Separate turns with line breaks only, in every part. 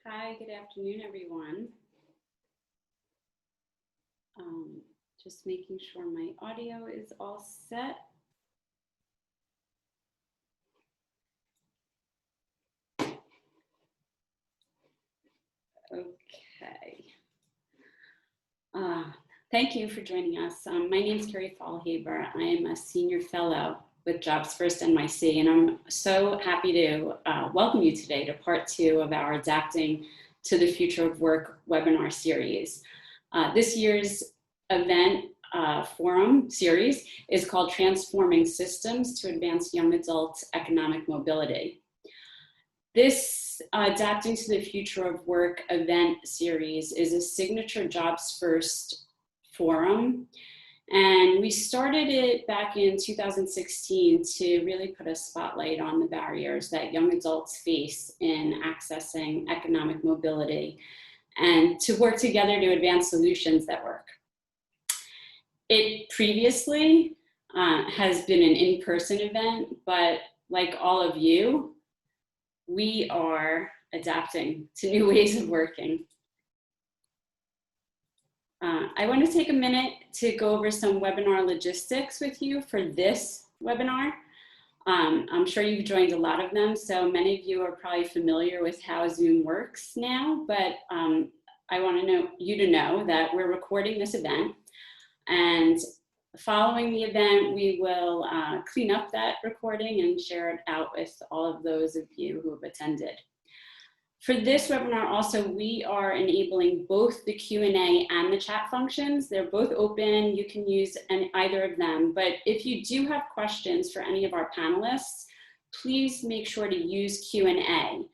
Hi, good afternoon, everyone. Just making sure my audio is all set. Okay. Thank you for joining us. My name is Carrie Fallhaber. I am a senior fellow with Jobs First NYC, and I'm so happy to welcome you today to part 2 of our Adapting to the Future of Work webinar series. This year's event forum series is called Transforming Systems to Advance Young Adults' Economic Mobility. This Adapting to the Future of Work event series is a signature Jobs First forum. And we started it back in 2016 to really put a spotlight on the barriers that young adults face in accessing economic mobility and to work together to advance solutions that work. It previously has been an in-person event, but like all of you, we are adapting to new ways of working. I want to take a minute to go over some webinar logistics with you for this webinar. I'm sure you've joined a lot of them, so many of you are probably familiar with how Zoom works now, but I want you to know that we're recording this event, and following the event, we will clean up that recording and share it out with all of those of you who have attended. For this webinar also, we are enabling both the Q&A and the chat functions. They're both open. You can use either of them. But if you do have questions for any of our panelists, please make sure to use Q&A.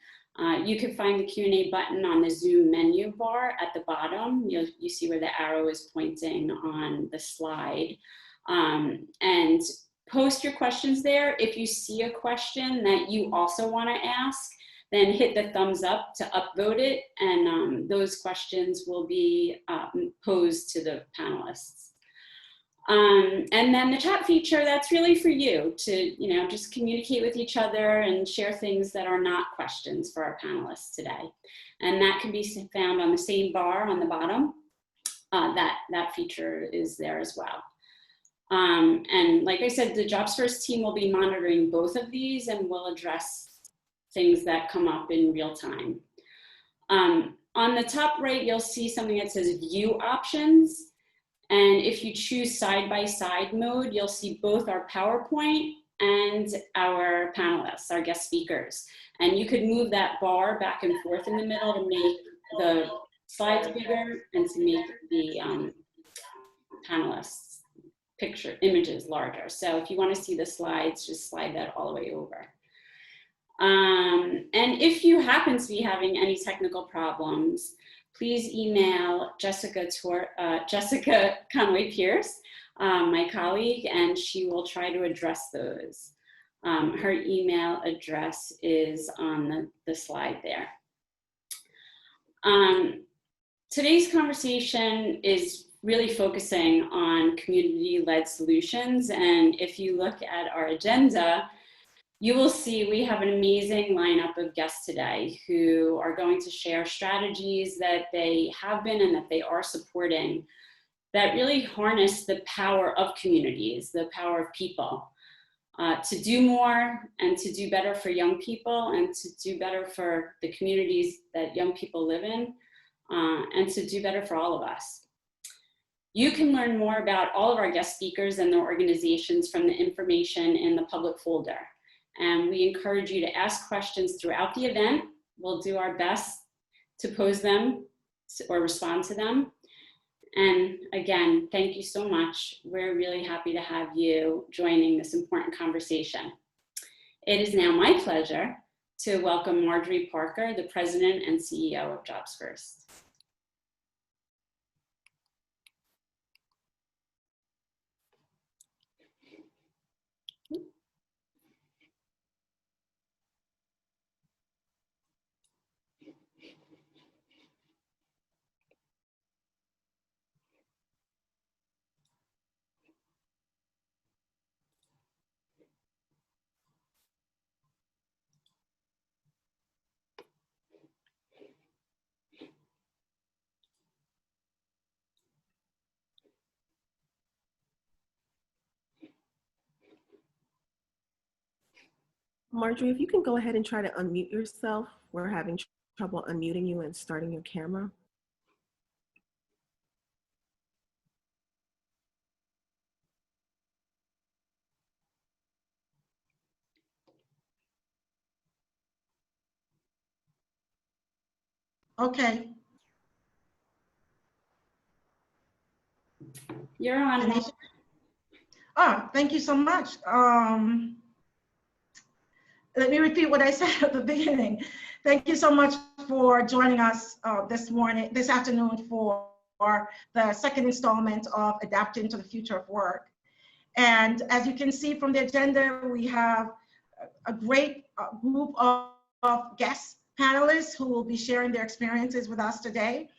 You can find the Q&A button on the Zoom menu bar at the bottom. You see where the arrow is pointing on the slide. And post your questions there. If you see a question that you also want to ask, then hit the thumbs up to upvote it, and those questions will be posed to the panelists. And then the chat feature, that's really for you to just communicate with each other and share things that are not questions for our panelists today. And that can be found on the same bar on the bottom. That feature is there as well. And like I said, the Jobs First team will be monitoring both of these and will address things that come up in real time. On the top right, you'll see something that says View Options. And if you choose side-by-side mode, you'll see both our PowerPoint and our panelists, our guest speakers. And you could move that bar back and forth in the middle to make the slides bigger and to make the panelists' images larger. So if you want to see the slides, just slide that all the way over. And if you happen to be having any technical problems, please email Jessica Conway-Pierce, my colleague, and she will try to address those. Her email address is on the slide there. Today's conversation is really focusing on community-led solutions, and if you look at our agenda, you will see we have an amazing lineup of guests today who are going to share strategies that they have been and that they are supporting that really harness the power of communities, the power of people, to do more and to do better for young people and to do better for the communities that young people live in, and to do better for all of us. You can learn more about all of our guest speakers and their organizations from the information in the public folder. And we encourage you to ask questions throughout the event. We'll do our best to pose them or respond to them. And again, thank you so much. We're really happy to have you joining this important conversation. It is now my pleasure to welcome Marjorie Parker, the President and CEO of Jobs First.
Marjorie, if you can go ahead and try to unmute yourself. We're having trouble unmuting you and starting your camera.
Okay.
You're on.
Oh, thank you so much. Let me repeat what I said at the beginning. Thank you so much for joining us this afternoon for the second installment of Adapting to the Future of Work. And as you can see from the agenda, we have a great group of guest panelists who will be sharing their experiences with us today.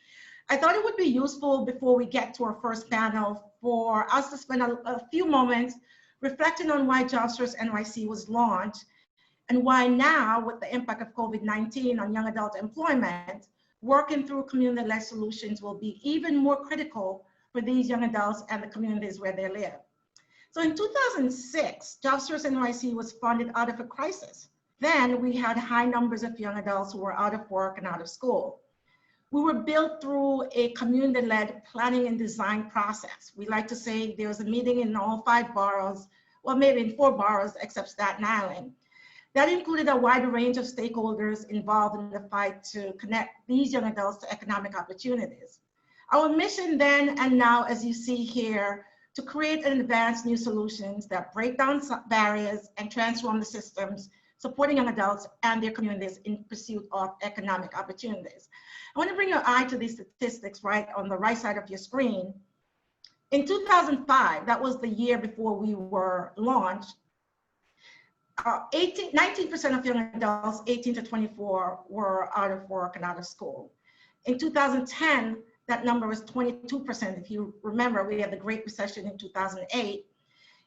I thought it would be useful before we get to our first panel for us to spend a few moments reflecting on why JobsFirst NYC was launched and why now, with the impact of COVID-19 on young adult employment, working through community-led solutions will be even more critical for these young adults and the communities where they live. So in 2006, JobsFirst NYC was funded out of a crisis. Then we had high numbers of young adults who were out of work and out of school. We were built through a community-led planning and design process. We like to say there was a meeting in all 5 boroughs, well, maybe in 4 boroughs except Staten Island. That included a wide range of stakeholders involved in the fight to connect these young adults to economic opportunities. Our mission then and now, as you see here, to create and advance new solutions that break down barriers and transform the systems supporting young adults and their communities in pursuit of economic opportunities. I want to bring your eye to these statistics right on the right side of your screen. In 2005, that was the year before we were launched, 19% of young adults 18 to 24 were out of work and out of school. In 2010, that number was 22%. If you remember, we had the Great Recession in 2008.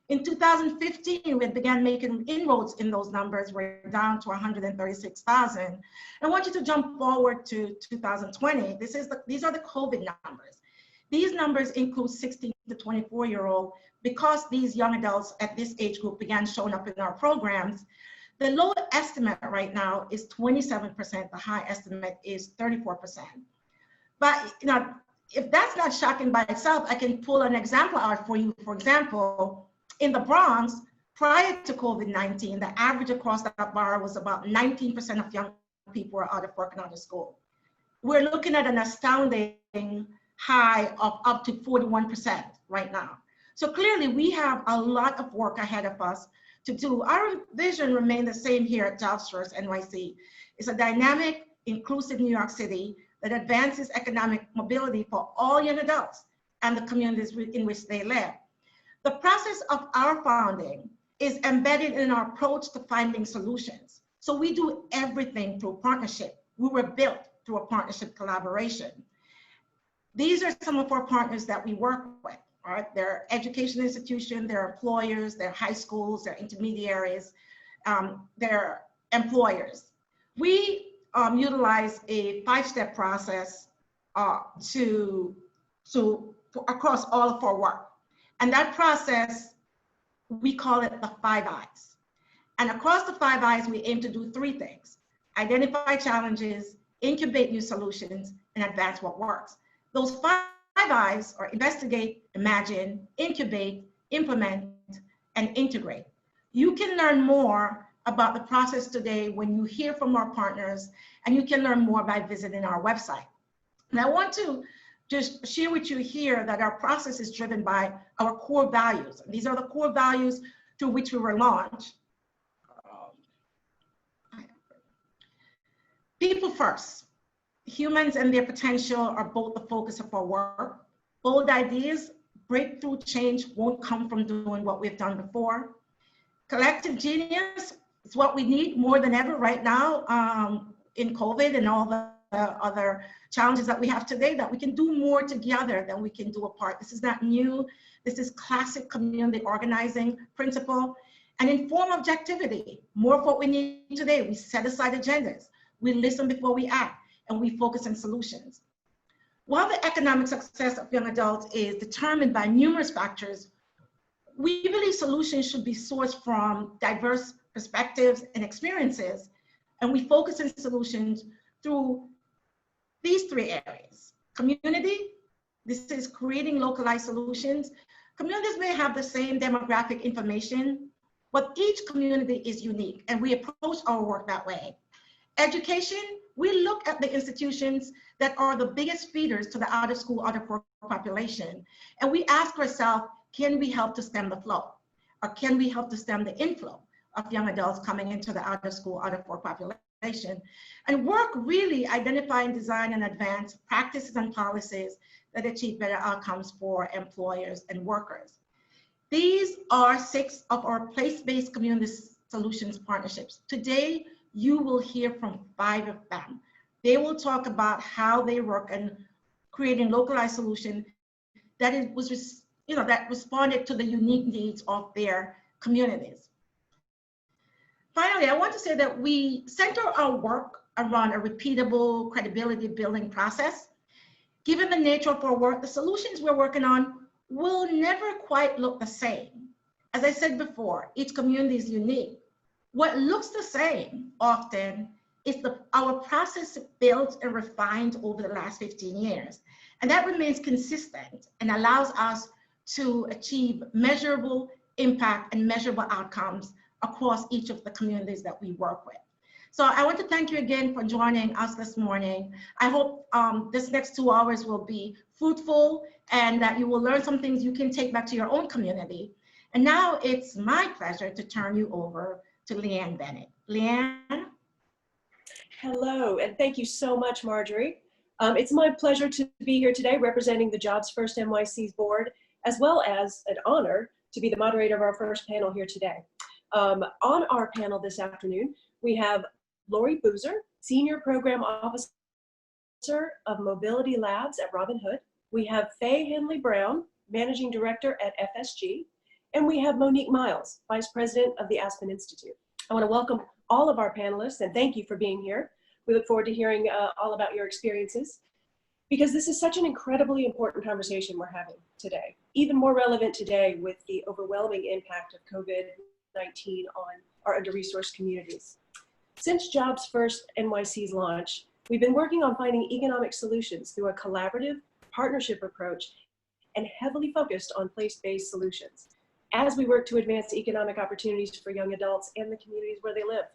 In 2015, we began making inroads in those numbers. We're down to 136,000. I want you to jump forward to 2020. These are the COVID numbers. These numbers include 16 to 24-year-old because these young adults at this age group began showing up in our programs. The low estimate right now is 27%. The high estimate is 34%. But if that's not shocking by itself, I can pull an example out for you. For example, in the Bronx, prior to COVID-19, the average across that borough was about 19% of young people were out of work and out of school. We're looking at an astounding high of up to 41% right now. So clearly we have a lot of work ahead of us to do. Our vision remains the same here at JobsFirst NYC. It's a dynamic, inclusive New York City that advances economic mobility for all young adults and the communities in which they live. The process of our founding is embedded in our approach to finding solutions. So we do everything through partnership. We were built through a partnership collaboration. These are some of our partners that we work with. All right, they're education institutions, they're employers, they're high schools, they're intermediaries, they're employers. We utilize a 5-step process across all of our work. And that process, we call it the 5 I's. And across the 5 I's, we aim to do 3 things: identify challenges, incubate new solutions, and advance what works. Those 5 I's are investigate, imagine, incubate, implement, and integrate. You can learn more about the process today when you hear from our partners, and you can learn more by visiting our website. And I want to just share with you here that our process is driven by our core values. These are the core values through which we were launched. People first. Humans and their potential are both the focus of our work. Bold ideas, breakthrough change won't come from doing what we've done before. Collective genius is what we need more than ever right now in COVID and all the other challenges that we have today, that we can do more together than we can do apart. This is not new. This is classic community organizing principle. And informed objectivity, more of what we need today. We set aside agendas. We listen before we act, and we focus on solutions. While the economic success of young adults is determined by numerous factors, we believe solutions should be sourced from diverse perspectives, and experiences. And we focus on solutions through these three areas. Community, this is creating localized solutions. Communities may have the same demographic information, but each community is unique, and we approach our work that way. Education, we look at the institutions that are the biggest feeders to the out-of-school, out-of-work population, and we ask ourselves, can we help to stem the flow? Or can we help to stem the inflow of young adults coming into the out-of-school, out-of-work population? And work really identify and design and advance practices and policies that achieve better outcomes for employers and workers. These are 6 of our place-based community solutions partnerships. Today, you will hear from 5 of them. They will talk about how they work in creating localized solutions that that responded to the unique needs of their communities. Finally, I want to say that we center our work around a repeatable credibility building process. Given the nature of our work, the solutions we're working on will never quite look the same. As I said before, each community is unique. What looks the same often is our process built and refined over the last 15 years. And that remains consistent and allows us to achieve measurable impact and measurable outcomes across each of the communities that we work with. So I want to thank you again for joining us this morning. I hope this next 2 hours will be fruitful and that you will learn some things you can take back to your own community. And now it's my pleasure to turn you over to Leanne Bennett. Leanne?
Hello, and thank you so much, Marjorie. It's my pleasure to be here today representing the Jobs First NYC's board, as well as an honor to be the moderator of our first panel here today. On our panel this afternoon, we have Lori Boozer, Senior Program Officer of Mobility Labs at Robin Hood. We have Faye Henley-Brown, Managing Director at FSG. And we have Monique Miles, Vice President of the Aspen Institute. I want to welcome all of our panelists and thank you for being here. We look forward to hearing all about your experiences because this is such an incredibly important conversation we're having today, even more relevant today with the overwhelming impact of COVID-19 on our under-resourced communities. Since Jobs First NYC's launch, we've been working on finding economic solutions through a collaborative partnership approach and heavily focused on place-based solutions as we work to advance economic opportunities for young adults and the communities where they live.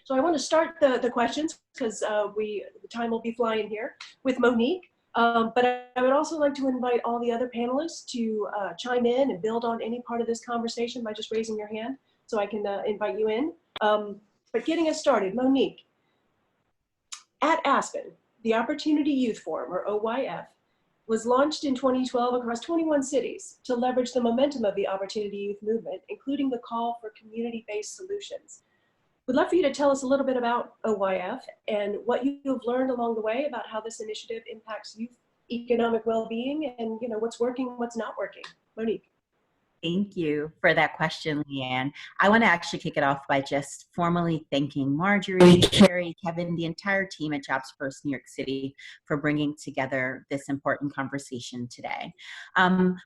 So I want to start the questions because the time will be flying here with Monique, but I would also like to invite all the other panelists to chime in and build on any part of this conversation by just raising your hand so I can invite you in. But getting us started, Monique, at Aspen, the Opportunity Youth Forum, or OYF, was launched in 2012 across 21 cities to leverage the momentum of the Opportunity Youth movement, including the call for community-based solutions. We'd love for you to tell us a little bit about OYF and what you've learned along the way about how this initiative impacts youth economic well-being and what's working, what's not working. Monique.
Thank you for that question, Leanne. I want to actually kick it off by just formally thanking Marjorie, Carrie, Kevin, the entire team at Jobs First New York City for bringing together this important conversation today.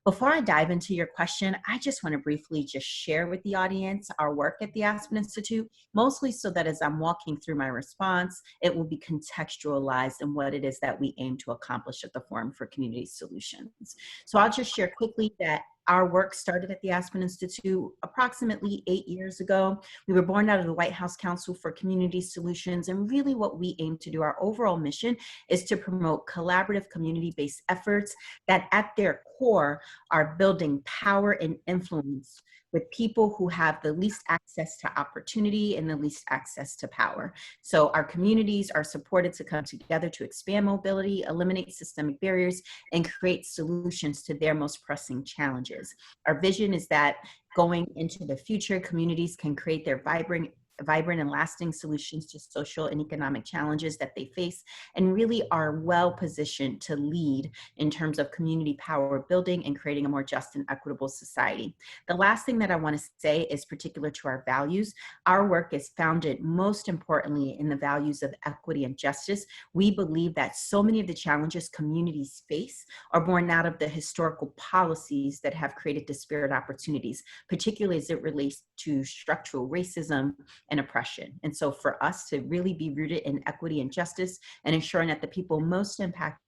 Before I dive into your question, I just want to briefly just share with the audience our work at the Aspen Institute, mostly so that as I'm walking through my response, it will be contextualized in what it is that we aim to accomplish at the Forum for Community Solutions. So I'll just share quickly that our work started at the Aspen Institute approximately 8 years ago. We were born out of the White House Council for Community Solutions, and really what we aim to do, our overall mission, is to promote collaborative community-based efforts that at their core are building power and influence with people who have the least access to opportunity and the least access to power. So our communities are supported to come together to expand mobility, eliminate systemic barriers, and create solutions to their most pressing challenges. Our vision is that going into the future, communities can create their vibrant vibrant and lasting solutions to social and economic challenges that they face, and really are well positioned to lead in terms of community power building and creating a more just and equitable society. The last thing that I want to say is particular to our values. Our work is founded most importantly in the values of equity and justice. We believe that so many of the challenges communities face are born out of the historical policies that have created disparate opportunities, particularly as it relates to structural racism and oppression. And so for us to really be rooted in equity and justice and ensuring that the people most impacted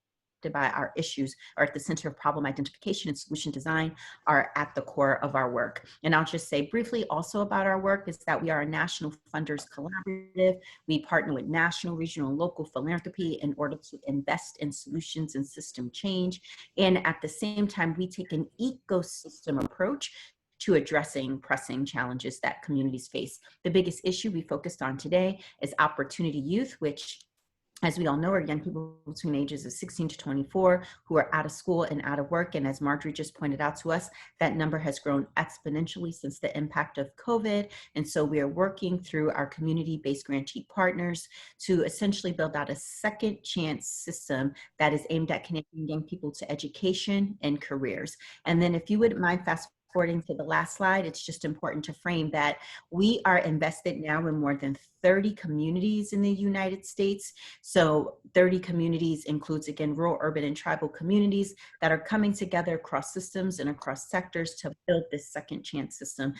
by our issues are at the center of problem identification and solution design are at the core of our work. And I'll just say briefly also about our work is that we are a national funders collaborative. We partner with national, regional, and local philanthropy in order to invest in solutions and system change. And at the same time, we take an ecosystem approach to addressing pressing challenges that communities face. The biggest issue we focused on today is opportunity youth, which, as we all know, are young people between ages of 16 to 24 who are out of school and out of work. And as Marjorie just pointed out to us, that number has grown exponentially since the impact of COVID. And so we are working through our community-based grantee partners to essentially build out a second chance system that is aimed at connecting young people to education and careers. And then if you wouldn't mind fast forwarding to the last slide, it's just important to frame that we are invested now in more than 30 communities in the United States. So 30 communities includes, again, rural, urban, and tribal communities that are coming together across systems and across sectors to build this second chance system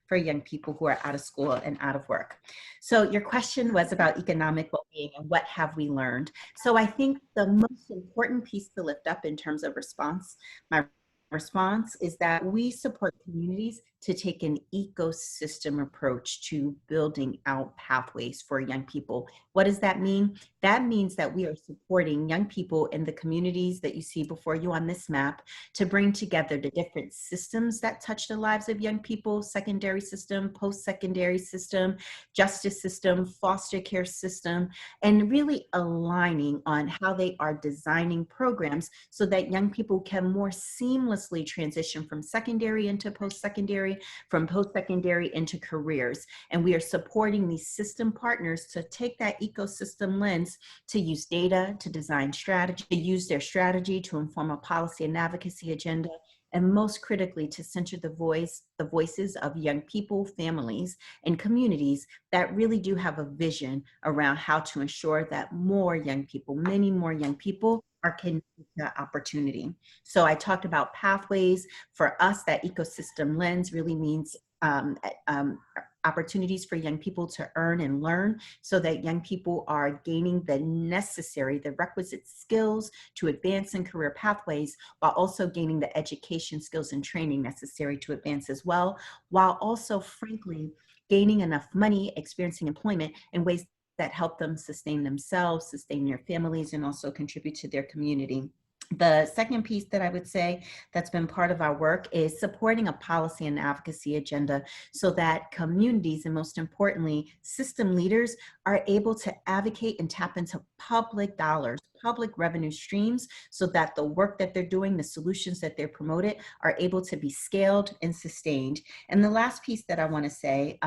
for young people who are out of school and out of work. So your question was about economic well-being and what have we learned. So I think the most important piece to lift up in terms of response, my response is that we support communities to take an ecosystem approach to building out pathways for young people. What does that mean? That means that we are supporting young people in the communities that you see before you on this map to bring together the different systems that touch the lives of young people: secondary system, post-secondary system, justice system, foster care system, and really aligning on how they are designing programs so that young people can more seamlessly transition from secondary into post-secondary, from post-secondary into careers. And we are supporting these system partners to take that ecosystem lens to use data to design strategy, to use their strategy to inform a policy and advocacy agenda, and most critically, to center the voices of young people, families, and communities that really do have a vision around how to ensure that more young people, many more young people, are connected to opportunity. So I talked about pathways. For us, that ecosystem lens really means opportunities for young people to earn and learn so that young people are gaining the requisite skills to advance in career pathways, while also gaining the education, skills, and training necessary to advance as well, while also, frankly, gaining enough money, experiencing employment in ways that help them sustain themselves, sustain their families, and also contribute to their community. The second piece that I would say that's been part of our work is supporting a policy and advocacy agenda so that communities, and most importantly, system leaders, are able to advocate and tap into public dollars, public revenue streams, so that the work that they're doing, the solutions that they're promoted, are able to be scaled and sustained. And the last piece that I want to say,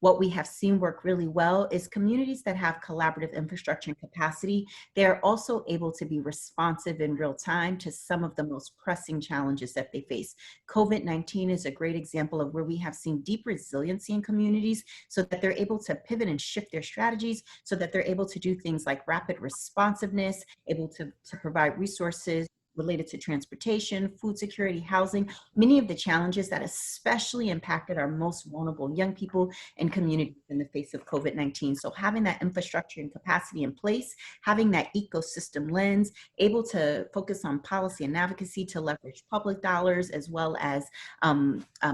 what we have seen work really well is communities that have collaborative infrastructure and capacity. They're also able to be responsive in real time to some of the most pressing challenges that they face. COVID-19 is a great example of where we have seen deep resiliency in communities so that they're able to pivot and shift their strategies so that they're able to do things like rapid responsiveness, able to provide resources related to transportation, food security, housing, many of the challenges that especially impacted our most vulnerable young people and communities in the face of COVID-19. So having that infrastructure and capacity in place, having that ecosystem lens, able to focus on policy and advocacy to leverage public dollars as well as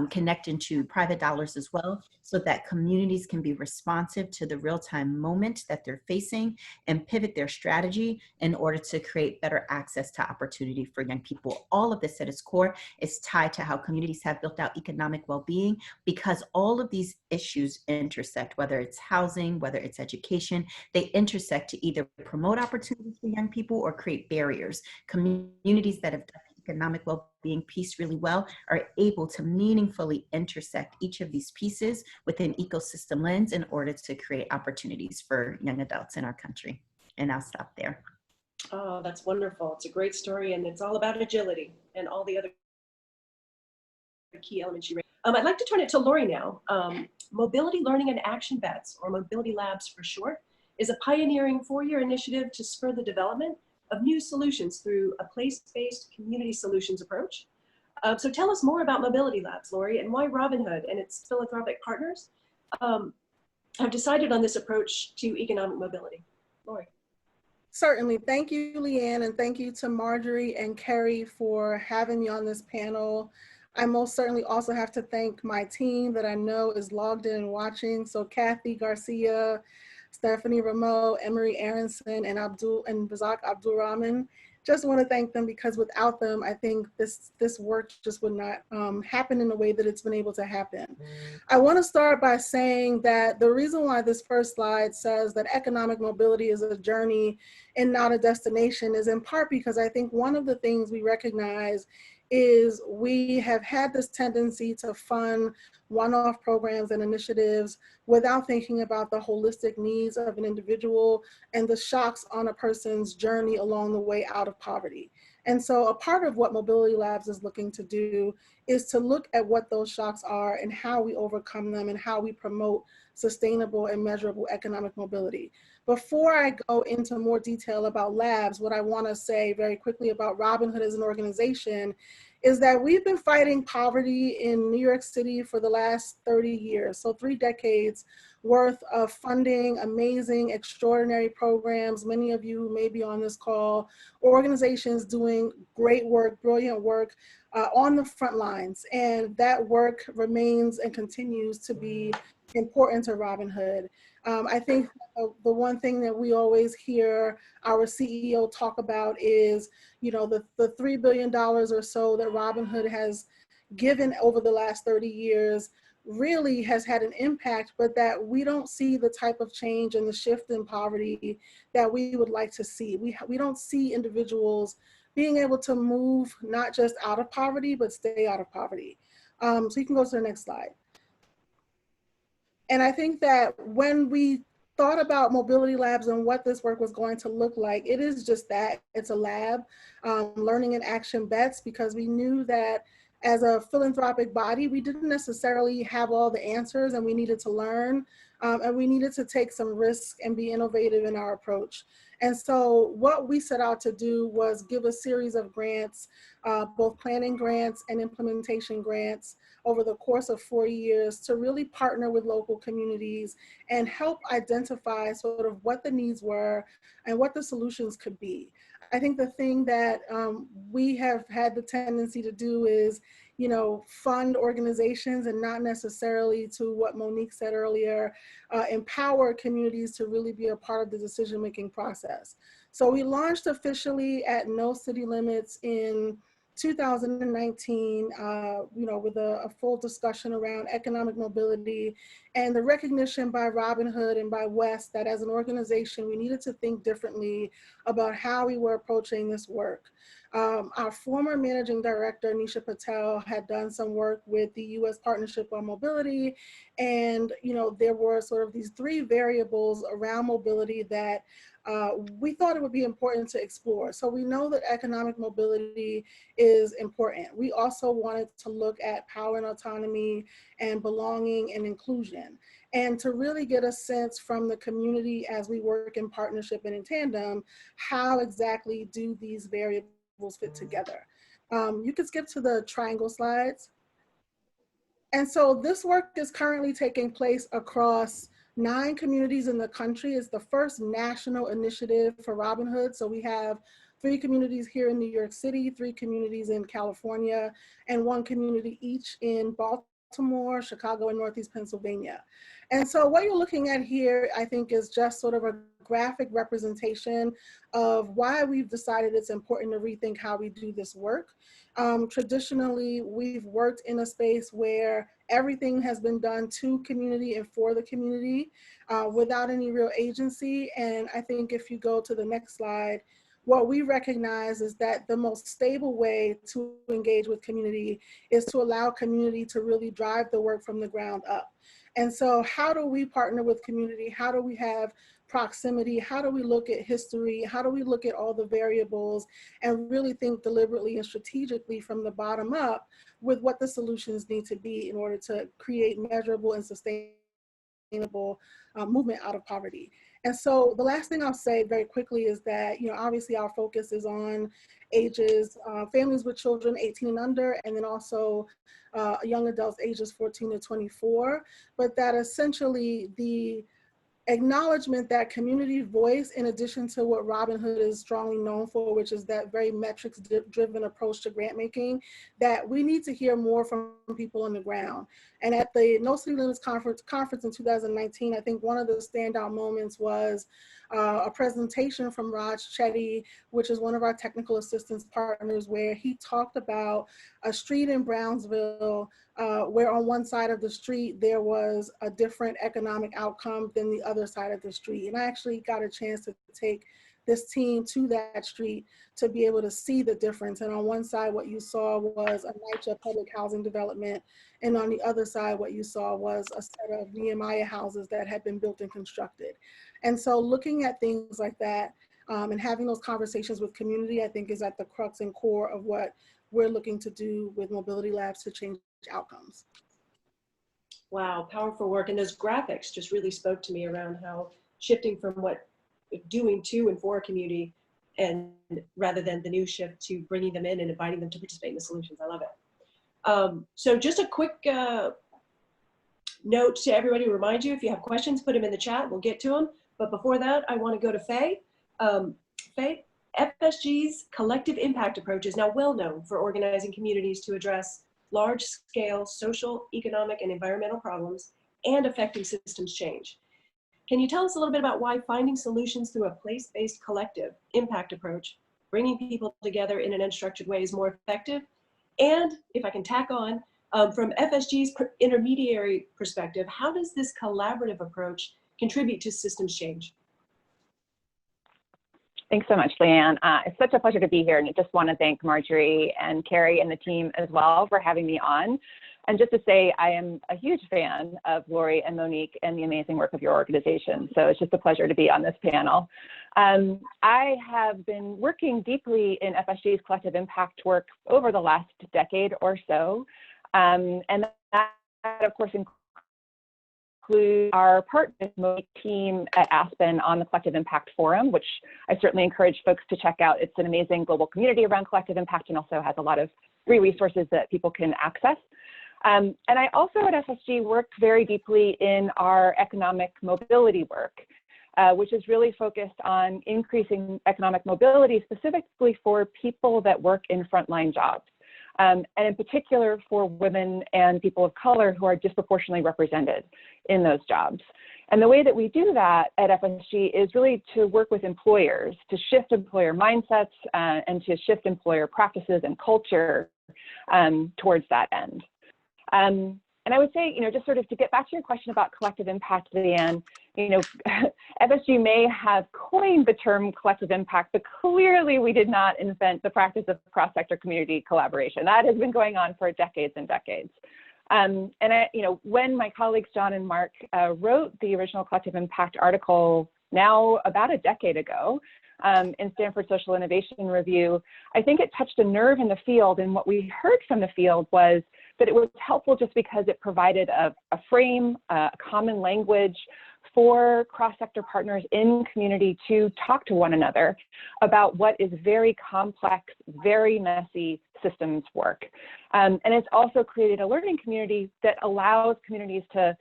connect into private dollars as well, so that communities can be responsive to the real-time moment that they're facing and pivot their strategy in order to create better access to opportunity for young people. All of this at its core is tied to how communities have built out economic well-being, because all of these issues intersect, whether it's housing, whether it's education, they intersect to either promote opportunities for young people or create barriers. Communities that have done economic well-being piece really well, are able to meaningfully intersect each of these pieces with an ecosystem lens in order to create opportunities for young adults in our country. And I'll stop there.
Oh, that's wonderful. It's a great story, and it's all about agility and all the other key elements you raised. I'd like to turn it to Lori now. Mobility Learning and Action Bets, or Mobility Labs for short, is a pioneering 4-year initiative to spur the development of new solutions through a place-based community solutions approach. So tell us more about Mobility Labs, Lori, and why Robin Hood and its philanthropic partners have decided on this approach to economic mobility. Lori.
Certainly. Thank you, Leanne, and thank you to Marjorie and Kerry for having me on this panel. I most certainly also have to thank my team that I know is logged in and watching. So Kathy Garcia, Stephanie Rameau, Emery Aronson, and Razak Abdul Rahman. Just want to thank them because without them, I think this work just would not happen in the way that it's been able to happen. I want to start by saying that the reason why this first slide says that economic mobility is a journey and not a destination is in part because I think one of the things we recognize is we have had this tendency to fund one-off programs and initiatives without thinking about the holistic needs of an individual and the shocks on a person's journey along the way out of poverty. And so a part of what Mobility Labs is looking to do is to look at what those shocks are and how we overcome them and how we promote sustainable and measurable economic mobility. Before I go into more detail about labs, what I want to say very quickly about Robin Hood as an organization is that we've been fighting poverty in New York City for the last 30 years. So 3 decades worth of funding, amazing, extraordinary programs. Many of you who may be on this call, organizations doing great work, brilliant work on the front lines. And that work remains and continues to be important to Robin Hood. I think the one thing that we always hear our CEO talk about is, you know, the $3 billion or so that Robin Hood has given over the last 30 years really has had an impact, but that we don't see the type of change and the shift in poverty that we would like to see. We don't see individuals being able to move not just out of poverty, but stay out of poverty. So you can go to the next slide. And I think that when we thought about Mobility Labs and what this work was going to look like, it is just that. It's a lab, learning and action bets, because we knew that as a philanthropic body, we didn't necessarily have all the answers and we needed to learn and we needed to take some risks and be innovative in our approach. And so what we set out to do was give a series of grants, both planning grants and implementation grants over the course of 4 years to really partner with local communities and help identify sort of what the needs were and what the solutions could be. I think the thing that we have had the tendency to do is, you know, fund organizations and not necessarily, to what Monique said earlier, empower communities to really be a part of the decision-making process. So we launched officially at no city limits in 2019, you know, with a full discussion around economic mobility and the recognition by Robin Hood and by West that as an organization, we needed to think differently about how we were approaching this work. Our former managing director, Nisha Patel, had done some work with the U.S. Partnership on Mobility. And, you know, there were sort of these 3 variables around mobility that we thought it would be important to explore. So we know that economic mobility is important. We also wanted to look at power and autonomy and belonging and inclusion, and to really get a sense from the community as we work in partnership and in tandem, how exactly do these variables fit together. You could skip to the triangle slides. And so this work is currently taking place across 9 communities in the country. It's the first national initiative for Robin Hood. So we have 3 communities here in New York City, 3 communities in California, and 1 community each in Baltimore, Chicago, and Northeast Pennsylvania. And so what you're looking at here, I think, is just sort of a graphic representation of why we've decided it's important to rethink how we do this work. Traditionally, we've worked in a space where everything has been done to community and for the community without any real agency. And I think if you go to the next slide, what we recognize is that the most stable way to engage with community is to allow community to really drive the work from the ground up. And so how do we partner with community? How do we have proximity? How do we look at history? How do we look at all the variables and really think deliberately and strategically from the bottom up with what the solutions need to be in order to create measurable and sustainable movement out of poverty? And so the last thing I'll say very quickly is that, obviously our focus is on ages, families with children 18 and under, and then also young adults ages 14 to 24, but that essentially the acknowledgement that community voice, in addition to what Robin Hood is strongly known for, which is that very metrics driven approach to grant making, that we need to hear more from people on the ground. And at the No City Limits conference in 2019, I think one of the standout moments was a presentation from Raj Chetty, which is one of our technical assistance partners, where he talked about a street in Brownsville where on one side of the street there was a different economic outcome than the other side of the street. And I actually got a chance to take this team to that street to be able to see the difference. And on one side, what you saw was a NYCHA public housing development. And on the other side, what you saw was a set of Nehemiah houses that had been built and constructed. And so looking at things like that and having those conversations with community, I think is at the crux and core of what we're looking to do with Mobility Labs to change outcomes.
Wow, powerful work. And those graphics just really spoke to me around how shifting from what doing to and for a community, and rather than the new shift to bringing them in and inviting them to participate in the solutions. I love it. So just a quick note to everybody to remind you, if you have questions, put them in the chat, we'll get to them. But before that, I want to go to Faye. Faye, FSG's collective impact approach is now well known for organizing communities to address large-scale social, economic, and environmental problems and affecting systems change. Can you tell us a little bit about why finding solutions through a place-based collective impact approach, bringing people together in an unstructured way, is more effective? And if I can tack on, from FSG's intermediary perspective, how does this collaborative approach contribute to systems change?
Thanks so much, Leanne. It's such a pleasure to be here, and I just want to thank Marjorie and Carrie and the team as well for having me on. And just to say, I am a huge fan of Lori and Monique and the amazing work of your organization. So it's just a pleasure to be on this panel. I have been working deeply in FSG's collective impact work over the last decade or so. And that, of course, includes our partner team at Aspen on the Collective Impact Forum, which I certainly encourage folks to check out. It's an amazing global community around collective impact and also has a lot of free resources that people can access. And I also at FSG work very deeply in our economic mobility work, which is really focused on increasing economic mobility specifically for people that work in frontline jobs, and in particular for women and people of color who are disproportionately represented in those jobs. And the way that we do that at FSG is really to work with employers to shift employer mindsets and to shift employer practices and culture towards that end. And I would say, just sort of to get back to your question about collective impact, Leanne, FSG may have coined the term collective impact, but clearly we did not invent the practice of cross-sector community collaboration. That has been going on for decades and decades. And when my colleagues John and Mark wrote the original collective impact article now about a decade ago, in Stanford Social Innovation Review, I think it touched a nerve in the field, and what we heard from the field was that it was helpful just because it provided a frame, a common language for cross-sector partners in community to talk to one another about what is very complex, very messy systems work. And it's also created a learning community that allows communities to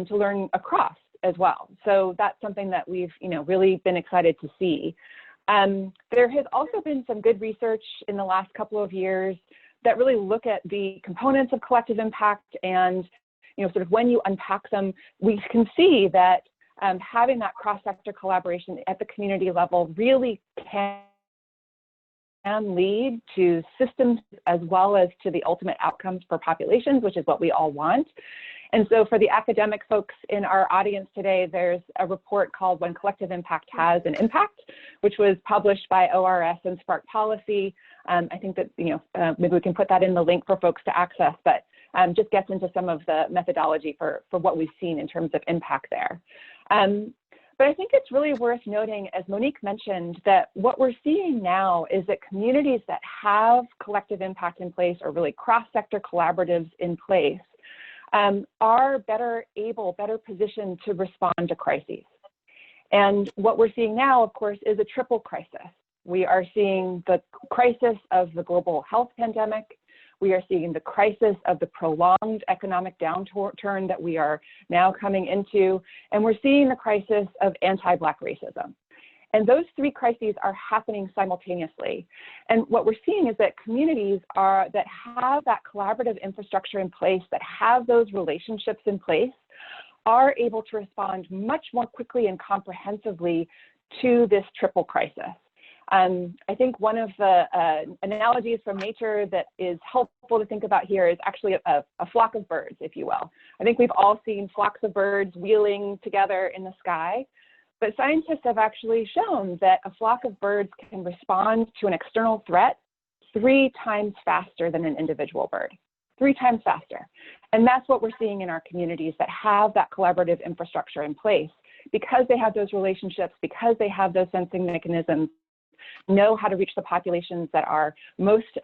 learn across as well. So that's something that we've really been excited to see. There has also been some good research in the last couple of years that really look at the components of collective impact, and sort of when you unpack them, we can see that having that cross-sector collaboration at the community level really can lead to systems as well as to the ultimate outcomes for populations, which is what we all want. And so for the academic folks in our audience today, there's a report called When Collective Impact Has an Impact, which was published by ORS and Spark Policy. I think that, maybe we can put that in the link for folks to access, but just gets into some of the methodology for what we've seen in terms of impact there. But I think it's really worth noting, as Monique mentioned, that what we're seeing now is that communities that have collective impact in place, or really cross-sector collaboratives in place, are better positioned to respond to crises. And what we're seeing now, of course, is a triple crisis. We are seeing the crisis of the global health pandemic. We are seeing the crisis of the prolonged economic downturn that we are now coming into, and we're seeing the crisis of anti-Black racism. And those three crises are happening simultaneously. And what we're seeing is that communities that have that collaborative infrastructure in place, that have those relationships in place, are able to respond much more quickly and comprehensively to this triple crisis. I think one of the analogies from nature that is helpful to think about here is actually a flock of birds, if you will. I think we've all seen flocks of birds wheeling together in the sky, but scientists have actually shown that a flock of birds can respond to an external threat 3 times faster than an individual bird, 3 times faster. And that's what we're seeing in our communities that have that collaborative infrastructure in place, because they have those relationships, because they have those sensing mechanisms, know how to reach the populations that are most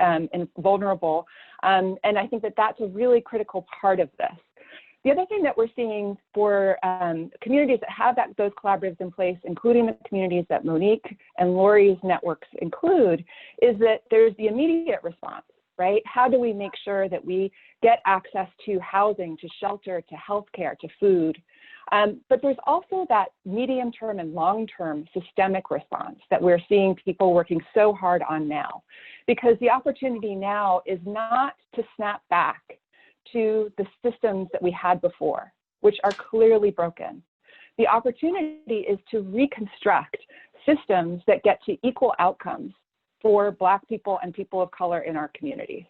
vulnerable. And I think that that's a really critical part of this. The other thing that we're seeing for communities that have those collaboratives in place, including the communities that Monique and Lori's networks include, is that there's the immediate response, right? How do we make sure that we get access to housing, to shelter, to healthcare, to food? But there's also that medium-term and long-term systemic response that we're seeing people working so hard on now, because the opportunity now is not to snap back to the systems that we had before, which are clearly broken. The opportunity is to reconstruct systems that get to equal outcomes for Black people and people of color in our communities.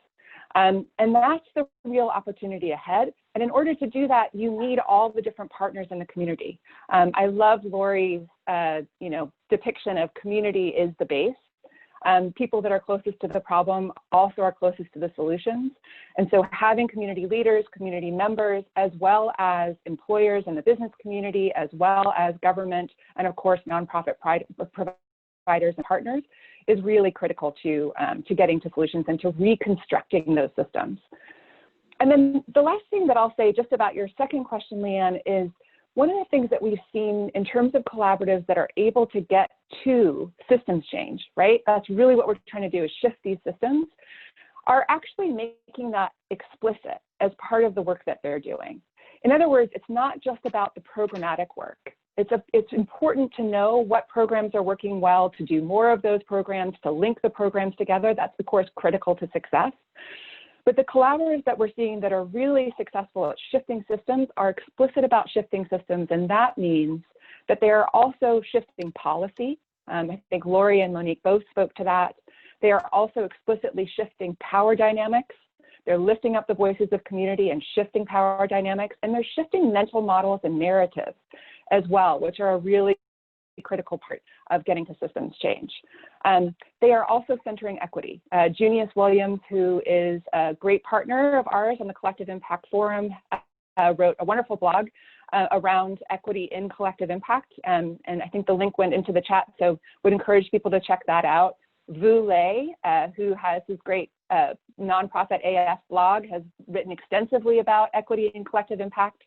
And that's the real opportunity ahead. And in order to do that, you need all the different partners in the community. I love Lori's depiction of community is the base. People that are closest to the problem also are closest to the solutions. And so having community leaders, community members, as well as employers in the business community, as well as government, and of course, nonprofit providers and partners, is really critical to getting to solutions and to reconstructing those systems. And then the last thing that I'll say just about your second question, Leanne, is one of the things that we've seen in terms of collaboratives that are able to get to systems change, right? That's really what we're trying to do, is shift these systems, are actually making that explicit as part of the work that they're doing. In other words, it's not just about the programmatic work. It's important to know what programs are working well, to do more of those programs, to link the programs together. That's, of course, critical to success. But the collaborators that we're seeing that are really successful at shifting systems are explicit about shifting systems, and that means that they are also shifting policy. I think Lori and Monique both spoke to that. They are also explicitly shifting power dynamics. They're lifting up the voices of community and shifting power dynamics, and they're shifting mental models and narratives as well, which are a really critical part of getting to systems change. They are also centering equity. Junius Williams, who is a great partner of ours on the Collective Impact Forum, wrote a wonderful blog around equity in collective impact, and I think the link went into the chat, so would encourage people to check that out. Vu Lei, who has his great nonprofit AF blog, has written extensively about equity in collective impact.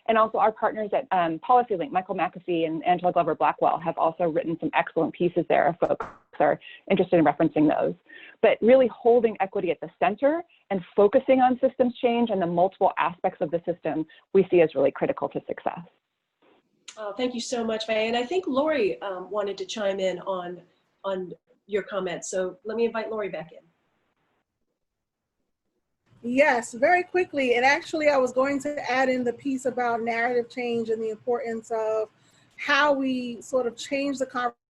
And also our partners at PolicyLink, Michael McAfee and Angela Glover Blackwell, have also written some excellent pieces there if folks are interested in referencing those. But really holding equity at the center and focusing on systems change and the multiple aspects of the system we see as really critical to success.
Oh, thank you so much, Faye. And I think Lori wanted to chime in on your comments. So let me invite Lori back in.
Yes, very quickly. And actually, I was going to add in the piece about narrative change and the importance of how we sort of change the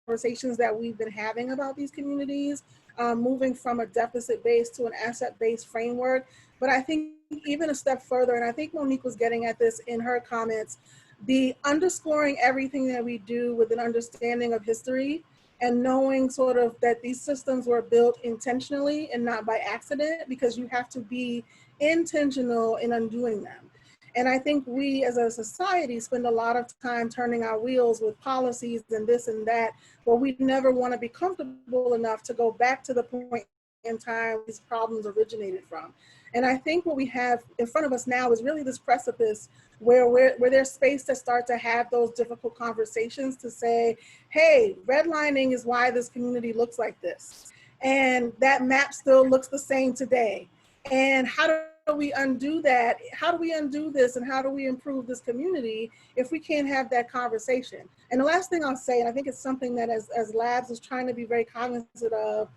conversations that we've been having about these communities, moving from a deficit-based to an asset-based framework. But I think even a step further, and I think Monique was getting at this in her comments, the underscoring everything that we do with an understanding of history and knowing sort of that these systems were built intentionally and not by accident, because you have to be intentional in undoing them. And I think we as a society spend a lot of time turning our wheels with policies and this and that, but we never want to be comfortable enough to go back to the point in time these problems originated from. And I think what we have in front of us now is really this precipice where there's space to start to have those difficult conversations to say, hey, redlining is why this community looks like this. And that map still looks the same today. And how do we undo that? How do we undo this? And how do we improve this community if we can't have that conversation? And the last thing I'll say, and I think it's something that as Labs is trying to be very cognizant of,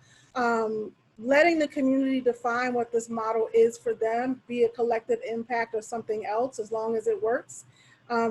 letting the community define what this model is for them, be a collective impact or something else, as long as it works.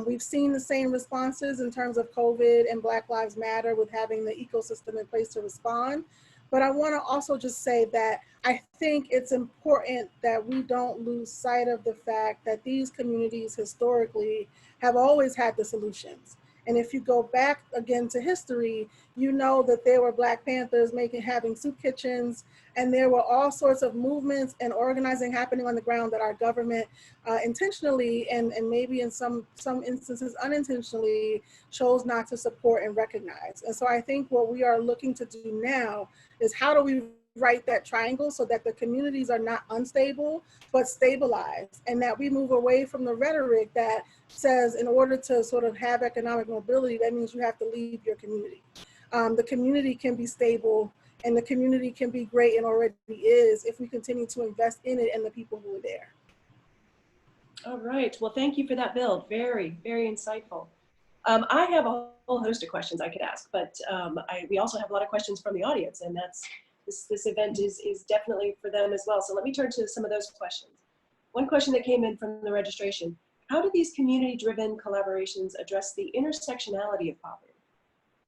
We've seen the same responses in terms of COVID and Black Lives Matter with having the ecosystem in place to respond. But I want to also just say that I think it's important that we don't lose sight of the fact that these communities historically have always had the solutions. And if you go back again to history, you know that there were Black Panthers having soup kitchens, and there were all sorts of movements and organizing happening on the ground that our government intentionally and maybe in some instances unintentionally chose not to support and recognize. And so I think what we are looking to do now is how do we write that triangle so that the communities are not unstable, but stabilized, and that we move away from the rhetoric that says in order to sort of have economic mobility, that means you have to leave your community. The community can be stable and the community can be great and already is if we continue to invest in it and the people who are there.
All right, well, thank you for that build. Very, very insightful. I have a whole host of questions I could ask, but we also have a lot of questions from the audience, and this event is definitely for them as well. So let me turn to some of those questions. One question that came in from the registration: how do these community-driven collaborations address the intersectionality of poverty?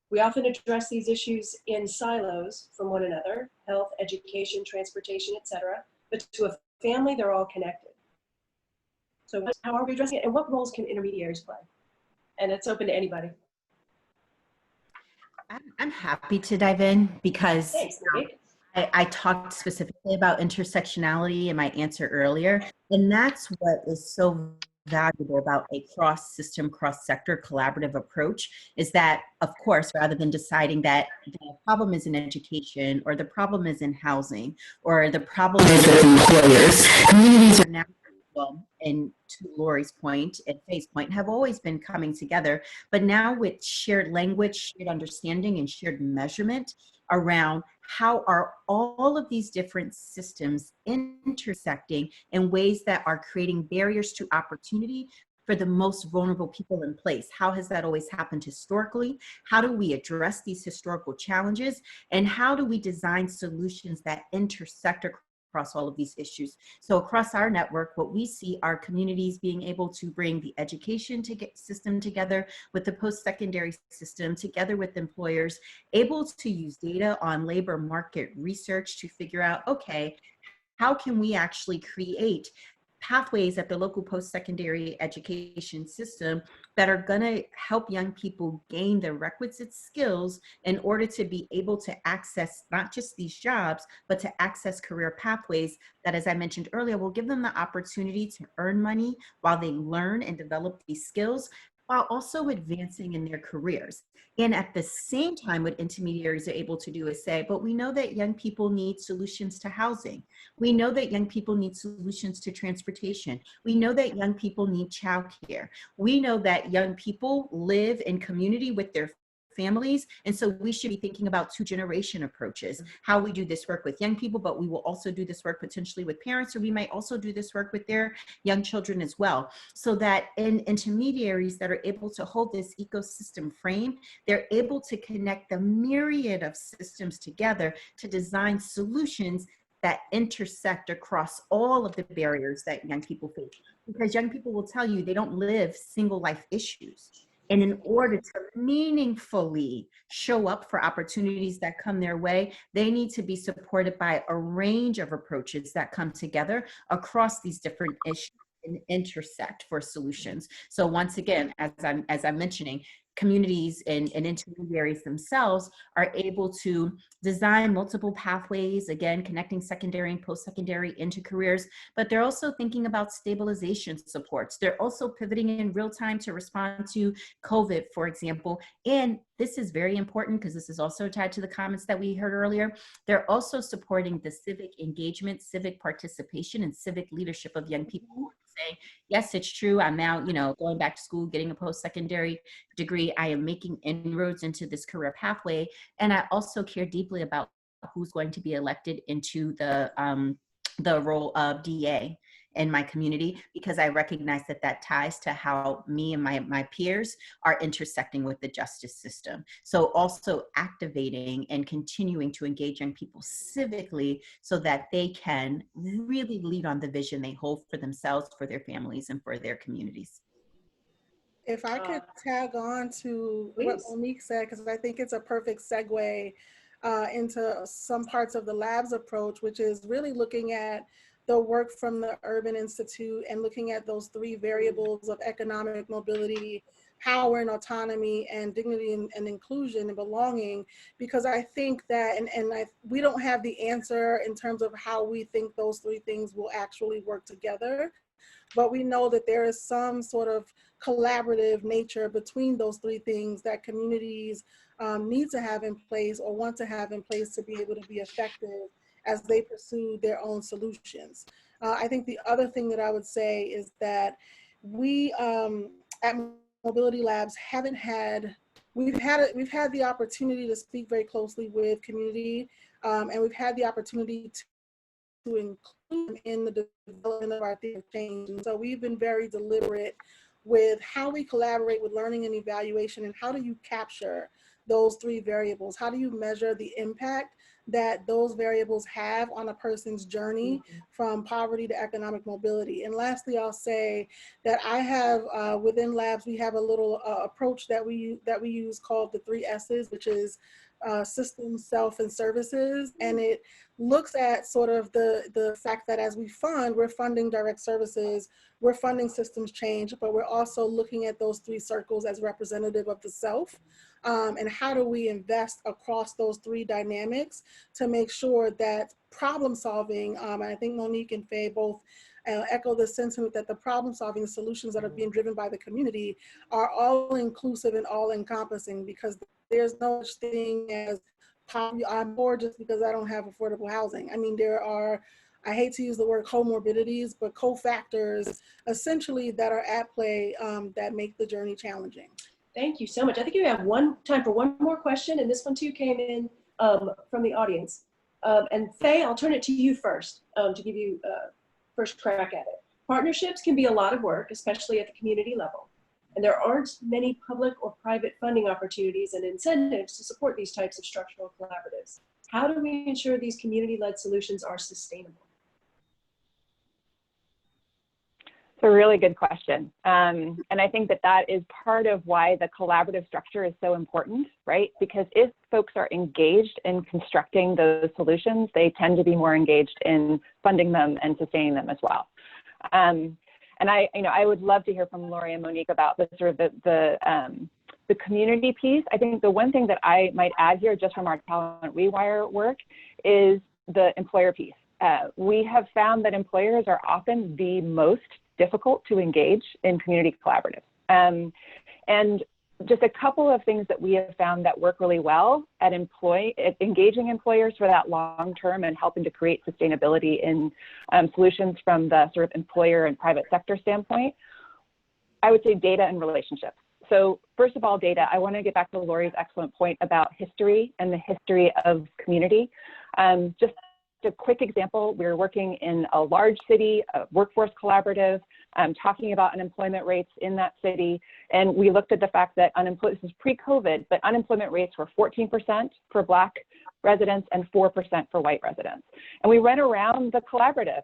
We often address these issues in silos from one another: health, education, transportation, etc. But to a family, they're all connected. So how are we addressing it, and what roles can intermediaries play? And it's open to anybody.
I'm happy to dive in because
Thanks, Monique.
I talked specifically about intersectionality in my answer earlier, and that's what is so valuable about a cross-system, cross-sector collaborative approach, is that, of course, rather than deciding that the problem is in education or the problem is in housing or the problem is with employers, communities are now, well, and to Lori's point and Faye's point, have always been coming together, but now with shared language, shared understanding, and shared measurement around how are all of these different systems intersecting in ways that are creating barriers to opportunity for the most vulnerable people in place. How has that always happened historically? How do we address these historical challenges? And how do we design solutions that intersect across all of these issues? So across our network, what we see are communities being able to bring the education system together with the post-secondary system, together with employers, able to use data on labor market research to figure out, okay, how can we actually create pathways at the local post-secondary education system that are going to help young people gain the requisite skills in order to be able to access not just these jobs, but to access career pathways that, as I mentioned earlier, will give them the opportunity to earn money while they learn and develop these skills, while also advancing in their careers. And at the same time, what intermediaries are able to do is say, but we know that young people need solutions to housing. We know that young people need solutions to transportation. We know that young people need childcare. We know that young people live in community with their families. And so we should be thinking about two-generation approaches, how we do this work with young people, but we will also do this work potentially with parents, or we might also do this work with their young children as well. So that in intermediaries that are able to hold this ecosystem frame, they're able to connect the myriad of systems together to design solutions that intersect across all of the barriers that young people face. Because young people will tell you they don't live single life issues. And in order to meaningfully show up for opportunities that come their way, they need to be supported by a range of approaches that come together across these different issues and intersect for solutions. So once again, as I'm mentioning, communities and intermediaries themselves are able to design multiple pathways, again, connecting secondary and post-secondary into careers, but they're also thinking about stabilization supports. They're also pivoting in real time to respond to COVID, for example. And this is very important because this is also tied to the comments that we heard earlier. They're also supporting the civic engagement, civic participation, and civic leadership of young people. Saying, yes, it's true. I'm now, going back to school, getting a post-secondary degree. I am making inroads into this career pathway. And I also care deeply about who's going to be elected into the role of DA in my community, because I recognize that ties to how me and my peers are intersecting with the justice system. So also activating and continuing to engage young people civically so that they can really lead on the vision they hold for themselves, for their families, and for their communities.
If I could tag on to what Monique said, because I think it's a perfect segue into some parts of the labs approach, which is really looking at the work from the Urban Institute and looking at those three variables of economic mobility, power and autonomy, and dignity and inclusion and belonging, because I think that, we don't have the answer in terms of how we think those three things will actually work together, but we know that there is some sort of collaborative nature between those three things that communities need to have in place or want to have in place to be able to be effective as they pursue their own solutions. I think the other thing that I would say is that we at Mobility Labs we've had the opportunity to speak very closely with community, and we've had the opportunity to include them in the development of our theory of change. And so we've been very deliberate with how we collaborate with learning and evaluation, and how do you capture those three variables? How do you measure the impact that those variables have on a person's journey from poverty to economic mobility? And lastly, I'll say that I have within Labs, we have a little approach that we use called the 3 S's, which is systems, self, and services. And it looks at sort of the fact that as we're funding direct services, we're funding systems change, but we're also looking at those 3 circles as representative of the self. And how do we invest across those 3 dynamics to make sure that problem solving, and I think Monique and Faye both echo the sentiment that the problem solving solutions that are being driven by the community are all inclusive and all encompassing, because there's no such thing as poverty. I'm poor just because I don't have affordable housing. I mean, there are, I hate to use the word comorbidities, but cofactors essentially that are at play that make the journey challenging.
Thank you so much. I think you have time for one more question, and this one too came in from the audience. And Faye, I'll turn it to you first to give you first crack at it. Partnerships can be a lot of work, especially at the community level. And there aren't many public or private funding opportunities and incentives to support these types of structural collaboratives. How do we ensure these community-led solutions are sustainable?
It's a really good question. And I think that is part of why the collaborative structure is so important, right? Because if folks are engaged in constructing those solutions, they tend to be more engaged in funding them and sustaining them as well. And I would love to hear from Lori and Monique about the sort of the community piece. I think the one thing that I might add here, just from our Talent Rewire work, is the employer piece. We have found that employers are often the most difficult to engage in community collaboratives. And just a couple of things that we have found that work really well at engaging employers for that long term and helping to create sustainability in solutions from the sort of employer and private sector standpoint, I would say data and relationships. So first of all, data. I want to get back to Lori's excellent point about history and the history of community. Just a quick example, we were working in a large city, a workforce collaborative, talking about unemployment rates in that city. And we looked at the fact that this is pre-COVID, but unemployment rates were 14% for Black residents and 4% for white residents. And we went around the collaborative,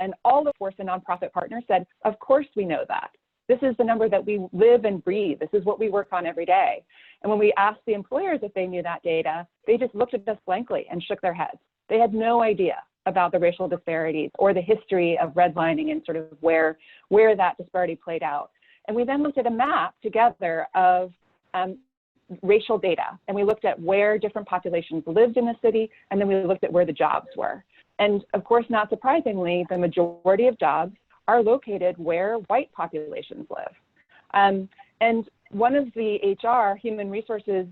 and all the workforce and nonprofit partners said, of course we know that. This is the number that we live and breathe. This is what we work on every day. And when we asked the employers if they knew that data, they just looked at us blankly and shook their heads. They had no idea about the racial disparities or the history of redlining and sort of where that disparity played out. And we then looked at a map together of racial data, and we looked at where different populations lived in the city, and then we looked at where the jobs were. And of course, not surprisingly, the majority of jobs are located where white populations live. And one of the HR, human resources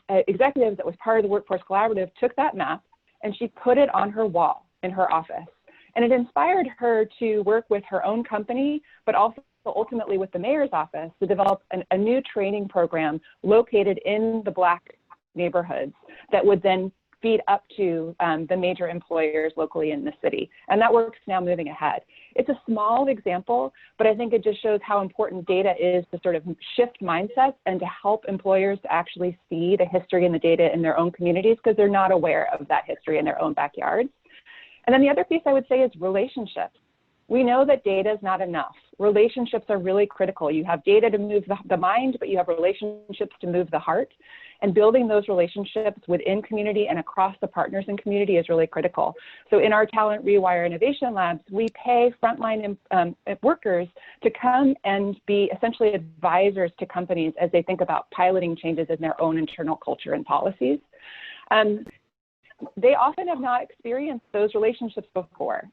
executives that was part of the Workforce Collaborative took that map and she put it on her wall in her office. And it inspired her to work with her own company, but also ultimately with the mayor's office to develop a new training program located in the Black neighborhoods that would then feed up to the major employers locally in the city. And that work's now moving ahead. It's a small example, but I think it just shows how important data is to sort of shift mindsets and to help employers to actually see the history and the data in their own communities because they're not aware of that history in their own backyards. And then the other piece I would say is relationships. We know that data is not enough. Relationships are really critical. You have data to move the mind, but you have relationships to move the heart. And building those relationships within community and across the partners in community is really critical. So in our Talent Rewire Innovation Labs, we pay frontline workers to come and be essentially advisors to companies as they think about piloting changes in their own internal culture and policies. They often have not experienced those relationships before.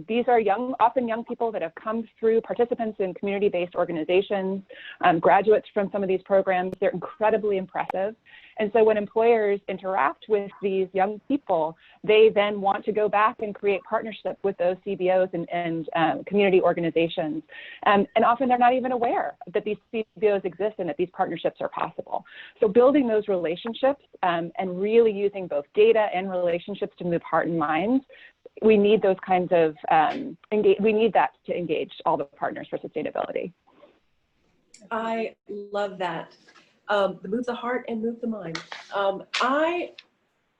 These are often young people that have come through, participants in community-based organizations, graduates from some of these programs. They're incredibly impressive. And so when employers interact with these young people, they then want to go back and create partnerships with those CBOs and community organizations. And often they're not even aware that these CBOs exist and that these partnerships are possible. So building those relationships and really using both data and relationships to move heart and mind, we need those kinds of, we need that to engage all the partners for sustainability.
I love that. Move the heart and move the mind. I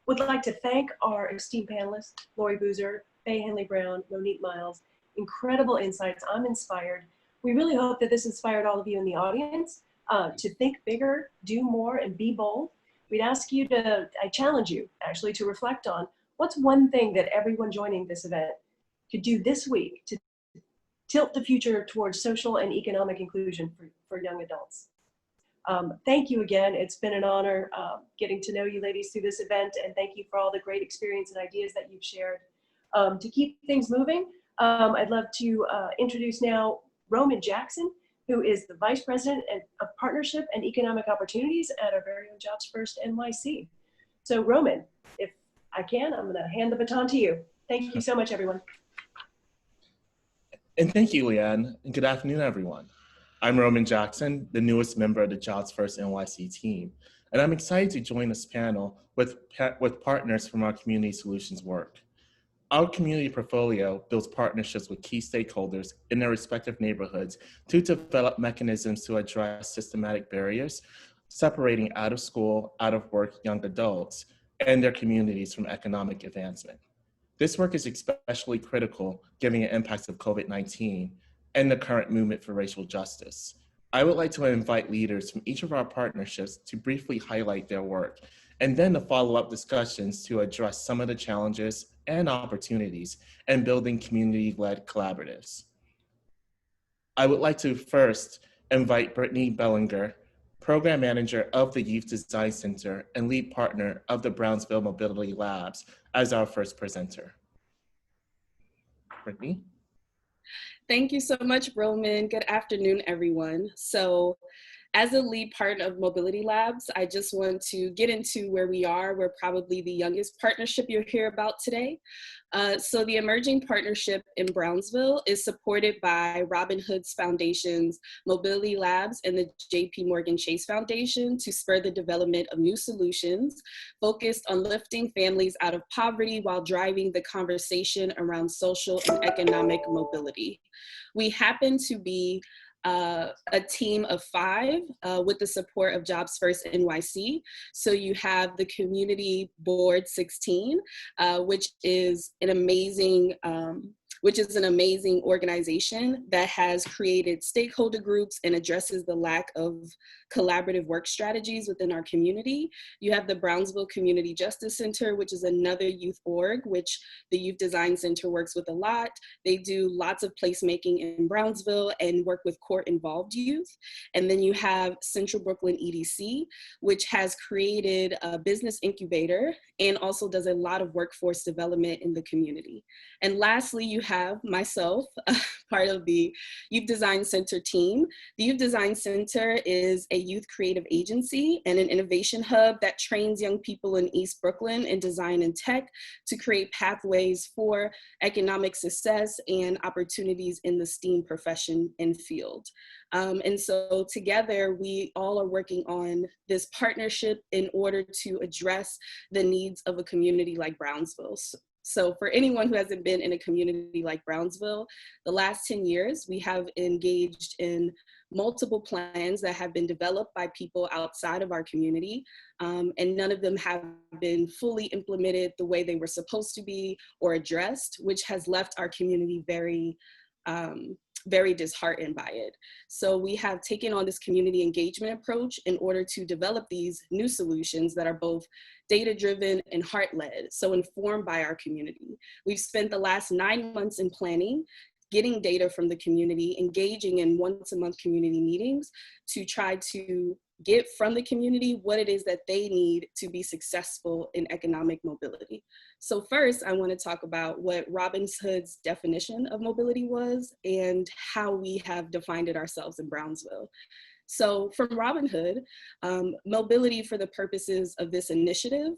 would like to thank our esteemed panelists, Lori Boozer, Faye Henley-Brown, Monique Miles. Incredible insights. I'm inspired. We really hope that this inspired all of you in the audience to think bigger, do more, and be bold. We'd ask you to, I challenge you actually to reflect on what's one thing that everyone joining this event could do this week to tilt the future towards social and economic inclusion for young adults. Thank you again. It's been an honor getting to know you ladies through this event, and thank you for all the great experience and ideas that you've shared. To keep things moving, I'd love to introduce now Roman Jackson, who is the Vice President of Partnership and Economic Opportunities at our very own Jobs First NYC. So Roman, if I can, I'm gonna hand the baton to you. Thank you so much, everyone.
And thank you, Leanne, and good afternoon, everyone. I'm Roman Jackson, the newest member of the Jobs First NYC team, and I'm excited to join this panel with partners from our community solutions work. Our community portfolio builds partnerships with key stakeholders in their respective neighborhoods to develop mechanisms to address systematic barriers separating out of school, out of work young adults and their communities from economic advancement. This work is especially critical given the impacts of COVID-19 and the current movement for racial justice. I would like to invite leaders from each of our partnerships to briefly highlight their work, and then the follow-up discussions to address some of the challenges and opportunities in building community-led collaboratives. I would like to first invite Brittany Bellinger, Program Manager of the Youth Design Center and lead partner of the Brownsville Mobility Labs, as our first presenter. Brittany?
Thank you so much, Roman. Good afternoon, everyone. So as a lead partner of Mobility Labs, I just want to get into where we are. We're probably the youngest partnership you'll hear about today. So the emerging partnership in Brownsville is supported by Robin Hood's Foundation's Mobility Labs and the JP Morgan Chase Foundation to spur the development of new solutions focused on lifting families out of poverty while driving the conversation around social and economic mobility. We happen to be a team of 5 with the support of Jobs First NYC. So you have the Community Board 16, which is an amazing which is an amazing organization that has created stakeholder groups and addresses the lack of collaborative work strategies within our community. You have the Brownsville Community Justice Center, which is another youth org, which the Youth Design Center works with a lot. They do lots of placemaking in Brownsville and work with court-involved youth. And then you have Central Brooklyn EDC, which has created a business incubator and also does a lot of workforce development in the community. And lastly, you have myself, part of the Youth Design Center team. The Youth Design Center is a youth creative agency and an innovation hub that trains young people in East Brooklyn in design and tech to create pathways for economic success and opportunities in the STEAM profession and field. And so together, we all are working on this partnership in order to address the needs of a community like Brownsville. So for anyone who hasn't been in a community like Brownsville, the last 10 years, we have engaged in multiple plans that have been developed by people outside of our community, and none of them have been fully implemented the way they were supposed to be or addressed, which has left our community very disheartened by it. So we have taken on this community engagement approach in order to develop these new solutions that are both data-driven and heart-led, so informed by our community. We've spent the last 9 months in planning, getting data from the community, engaging in once-a-month community meetings to try to get from the community what it is that they need to be successful in economic mobility. So first, I want to talk about what Robin Hood's definition of mobility was and how we have defined it ourselves in Brownsville. So from Robin Hood, mobility for the purposes of this initiative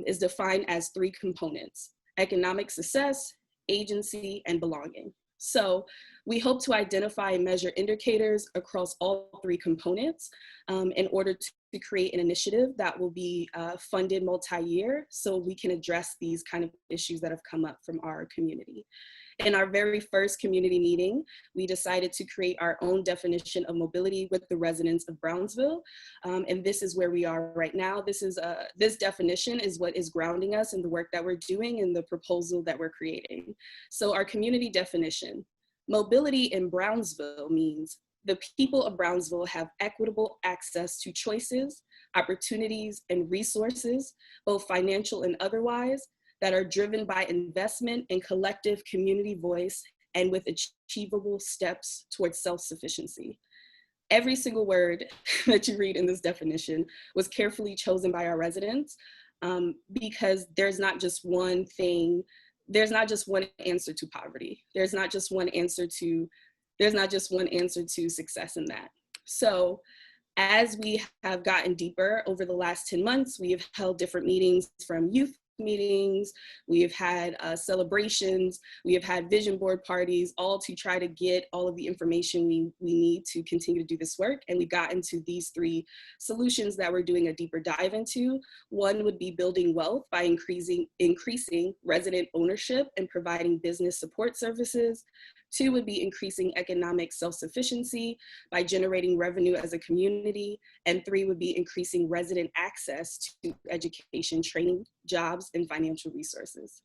is defined as 3 components: economic success, agency, and belonging. So we hope to identify and measure indicators across all 3 components in order to create an initiative that will be funded multi-year so we can address these kind of issues that have come up from our community. In our very first community meeting, we decided to create our own definition of mobility with the residents of Brownsville. And this is where we are right now. This definition is what is grounding us in the work that we're doing and the proposal that we're creating. So our community definition: mobility in Brownsville means the people of Brownsville have equitable access to choices, opportunities, and resources, both financial and otherwise, that are driven by investment in collective community voice and with achievable steps towards self-sufficiency. Every single word that you read in this definition was carefully chosen by our residents because there's not just one thing, there's not just one answer to poverty. There's not just one answer to success in that. So as we have gotten deeper over the last 10 months, we have held different meetings, from youth meetings, we have had celebrations, we have had vision board parties, all to try to get all of the information we need to continue to do this work. And we got into these 3 solutions that we're doing a deeper dive into. One would be building wealth by increasing resident ownership and providing business support services. 2 would be increasing economic self-sufficiency by generating revenue as a community. And 3 would be increasing resident access to education, training, jobs, and financial resources.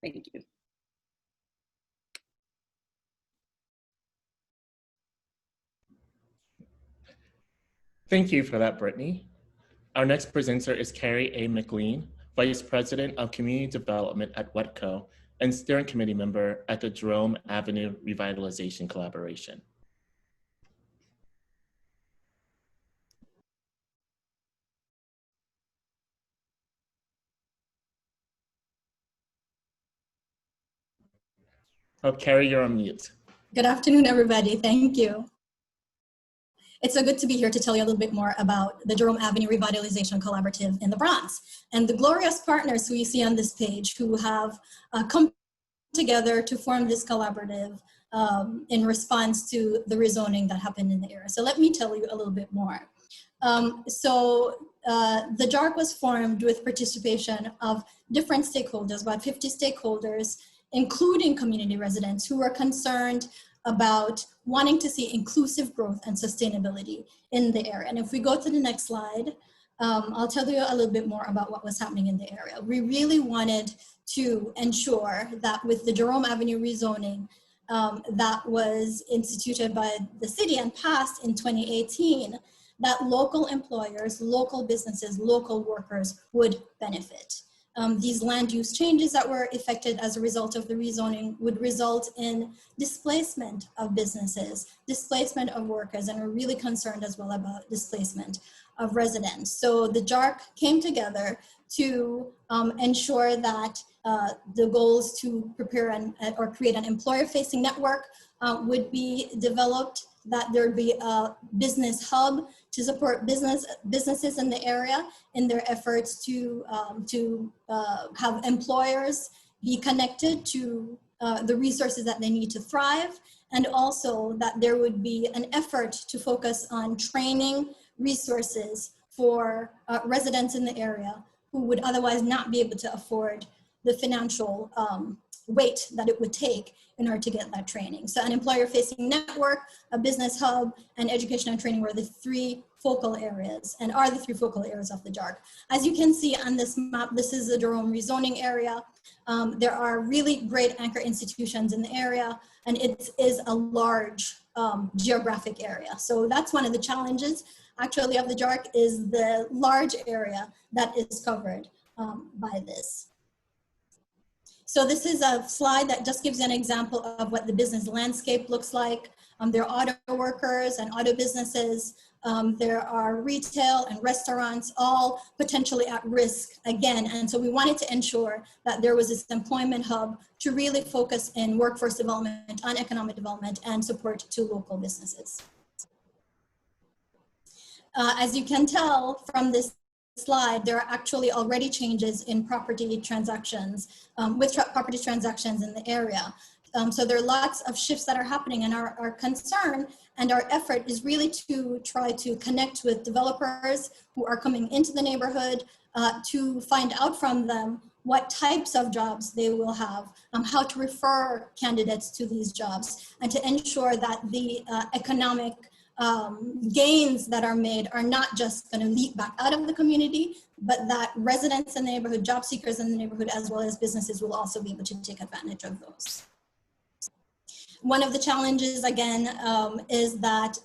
Thank you.
Thank you for that, Brittany. Our next presenter is Carrie A. McLean, Vice President of Community Development at WETCO and Steering Committee member at the Jerome Avenue Revitalization Collaboration. Oh, Carrie, you're on mute.
Good afternoon, everybody. Thank you. It's so good to be here to tell you a little bit more about the Jerome Avenue Revitalization Collaborative in the Bronx and the glorious partners who you see on this page who have come together to form this collaborative in response to the rezoning that happened in the area. So let me tell you a little bit more. The JARC was formed with participation of different stakeholders, about 50 stakeholders, including community residents who were concerned about wanting to see inclusive growth and sustainability in the area. And if we go to the next slide, I'll tell you a little bit more about what was happening in the area. We really wanted to ensure that with the Jerome Avenue rezoning that was instituted by the city and passed in 2018, that local employers, local businesses, local workers would benefit. These land use changes that were effected as a result of the rezoning would result in displacement of businesses, displacement of workers, and we're really concerned as well about displacement of residents. So the JARC came together to ensure that the goals to prepare or create an employer-facing network would be developed, that there would be a business hub to support businesses in the area in their efforts to have employers be connected to the resources that they need to thrive, and also that there would be an effort to focus on training resources for residents in the area who would otherwise not be able to afford the financial weight that it would take in order to get that training. So an employer-facing network, a business hub, and education and training were the three focal areas, and are the three focal areas of the JARC. As you can see on this map, this is the Jerome rezoning area. There are really great anchor institutions in the area, and it is a large geographic area. So that's one of the challenges actually of the JARC, is the large area that is covered by this. So this is a slide that just gives you an example of what the business landscape looks like. There are auto workers and auto businesses. There are retail and restaurants, all potentially at risk again. And so we wanted to ensure that there was this employment hub to really focus in workforce development, on economic development, and support to local businesses. As you can tell from this slide, there are actually already changes in property transactions, property transactions in the area. So there are lots of shifts that are happening, and our concern and our effort is really to try to connect with developers who are coming into the neighborhood, to find out from them what types of jobs they will have, how to refer candidates to these jobs, and to ensure that the economic gains that are made are not just going to leak back out of the community, but that residents in the neighborhood, job seekers in the neighborhood, as well as businesses will also be able to take advantage of those. One of the challenges, again, is that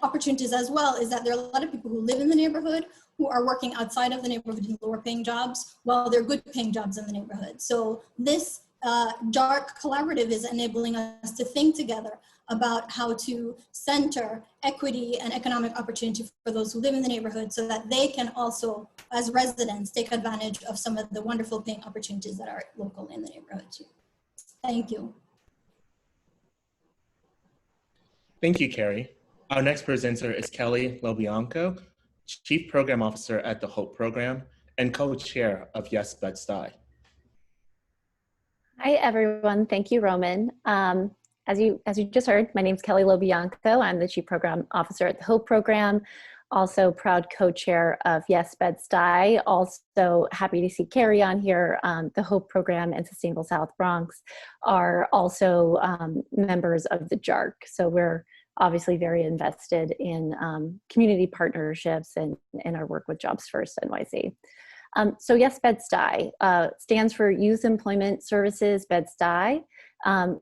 opportunities as well, is that there are a lot of people who live in the neighborhood who are working outside of the neighborhood in lower paying jobs, while they're good paying jobs in the neighborhood. So this JARC collaborative is enabling us to think together about how to center equity and economic opportunity for those who live in the neighborhood, so that they can also, as residents, take advantage of some of the wonderful paying opportunities that are local in the neighborhood too. Thank you.
Thank you, Carrie. Our next presenter is Kelly Lobianco, Chief Program Officer at the HOPE Program and co-chair of Yes Bed-Stuy.
Hi, everyone. Thank you, Roman. As you just heard, my name is Kelly Lobianco. I'm the Chief Program Officer at the HOPE Program, also proud co-chair of Yes Bed-Stuy. Also happy to see Carrie on here. The HOPE Program and Sustainable South Bronx are also members of the JARC. So we're obviously very invested in community partnerships and in our work with Jobs First NYC. So Yes Bed-Stuy stands for Youth Employment Services Bed-Stuy.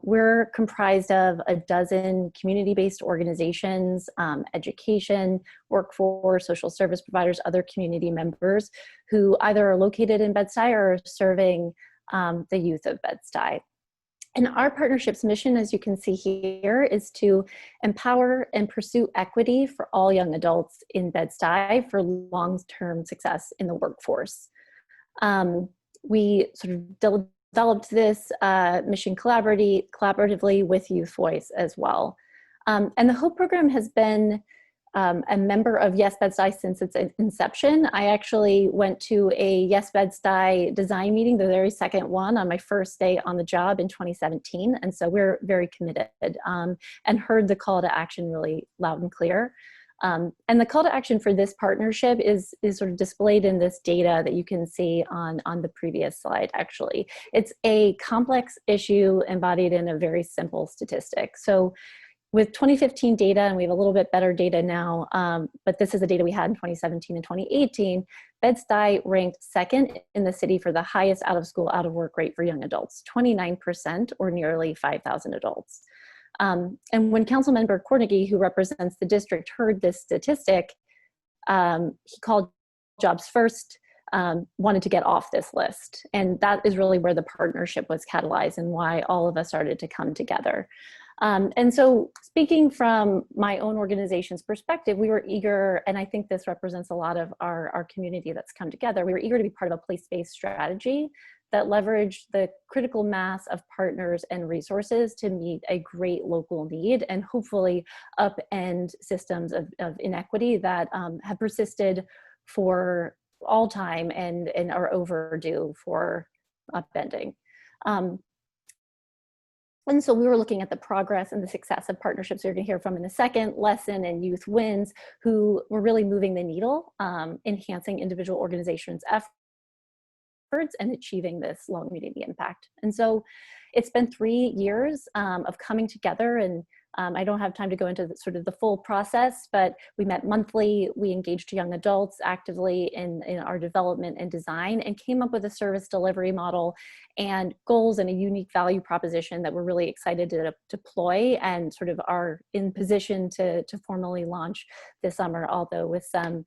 We're comprised of a dozen community-based organizations, education, workforce, social service providers, other community members who either are located in Bed-Stuy or are serving the youth of Bed-Stuy. And our partnership's mission, as you can see here, is to empower and pursue equity for all young adults in Bed-Stuy for long-term success in the workforce. We sort of developed this mission collaboratively with Youth Voice as well. And the HOPE program has been a member of Yes Bed-Stuy since its inception. I actually went to a Yes Bed-Stuy design meeting, the very second one, on my first day on the job in 2017. And so we're very committed and heard the call to action really loud and clear. And the call to action for this partnership is sort of displayed in this data that you can see on the previous slide, actually. It's a complex issue embodied in a very simple statistic. So with 2015 data, and we have a little bit better data now, but this is the data we had in 2017 and 2018, Bed-Stuy ranked second in the city for the highest out-of-school, out-of-work rate for young adults, 29%, or nearly 5,000 adults. And when Councilmember Cornegie, who represents the district, heard this statistic, he called Jobs First, wanted to get off this list. And that is really where the partnership was catalyzed and why all of us started to come together. And so speaking from my own organization's perspective, we were eager, and I think this represents a lot of our community that's come together, we were eager to be part of a place-based strategy that leveraged the critical mass of partners and resources to meet a great local need and hopefully upend systems of inequity that have persisted for all time and are overdue for upending. And so we were looking at the progress and the success of partnerships you're going to hear from in a second, Lesson and Youth Wins, who were really moving the needle, enhancing individual organizations' efforts and achieving this long community impact. And so it's been 3 years of coming together, and I don't have time to go into sort of the full process, but we met monthly, we engaged young adults actively in our development and design, and came up with a service delivery model and goals and a unique value proposition that we're really excited to deploy and sort of are in position to formally launch this summer, although with some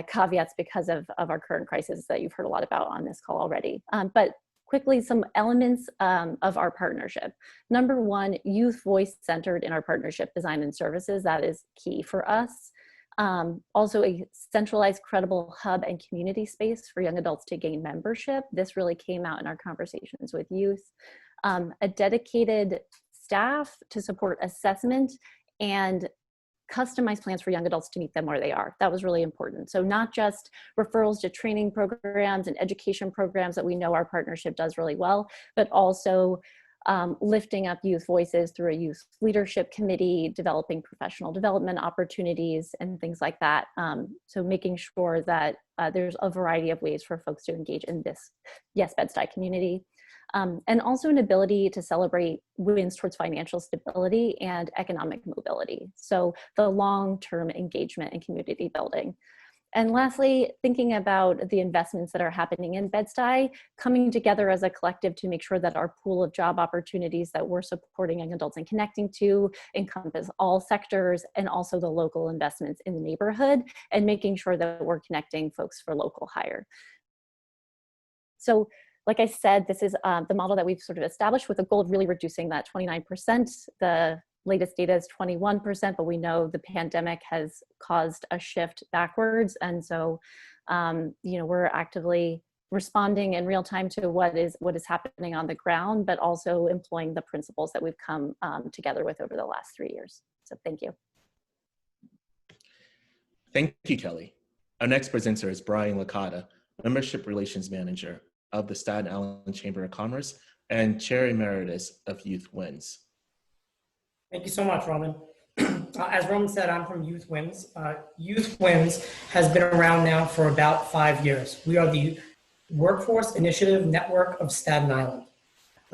caveats because of our current crisis that you've heard a lot about on this call already. But quickly, some elements of our partnership. Number one, youth voice centered in our partnership design and services. That is key for us. Also a centralized, credible hub and community space for young adults to gain membership. This really came out in our conversations with youth. A dedicated staff to support assessment and customized plans for young adults to meet them where they are. That was really important. So not just referrals to training programs and education programs that we know our partnership does really well, but also lifting up youth voices through a youth leadership committee, developing professional development opportunities and things like that. So making sure that there's a variety of ways for folks to engage in this Yes Bed-Stuy community. And also an ability to celebrate wins towards financial stability and economic mobility. So the long-term engagement and community building. And lastly, thinking about the investments that are happening in Bed-Stuy, coming together as a collective to make sure that our pool of job opportunities that we're supporting young adults and connecting to encompass all sectors, and also the local investments in the neighborhood, and making sure that we're connecting folks for local hire. So, like I said, this is the model that we've sort of established with a goal of really reducing that 29%. The latest data is 21%, but we know the pandemic has caused a shift backwards. And so, we're actively responding in real time to what is happening on the ground, but also employing the principles that we've come together with over the last 3 years. So thank you.
Thank you, Kelly. Our next presenter is Brian Licata, Membership Relations Manager of the Staten Island Chamber of Commerce and Chair Emeritus of Youth Wins.
Thank you so much, Roman. As Roman said, I'm from Youth Wins. Youth Wins has been around now for about 5 years. We are the Workforce Initiative Network of Staten Island.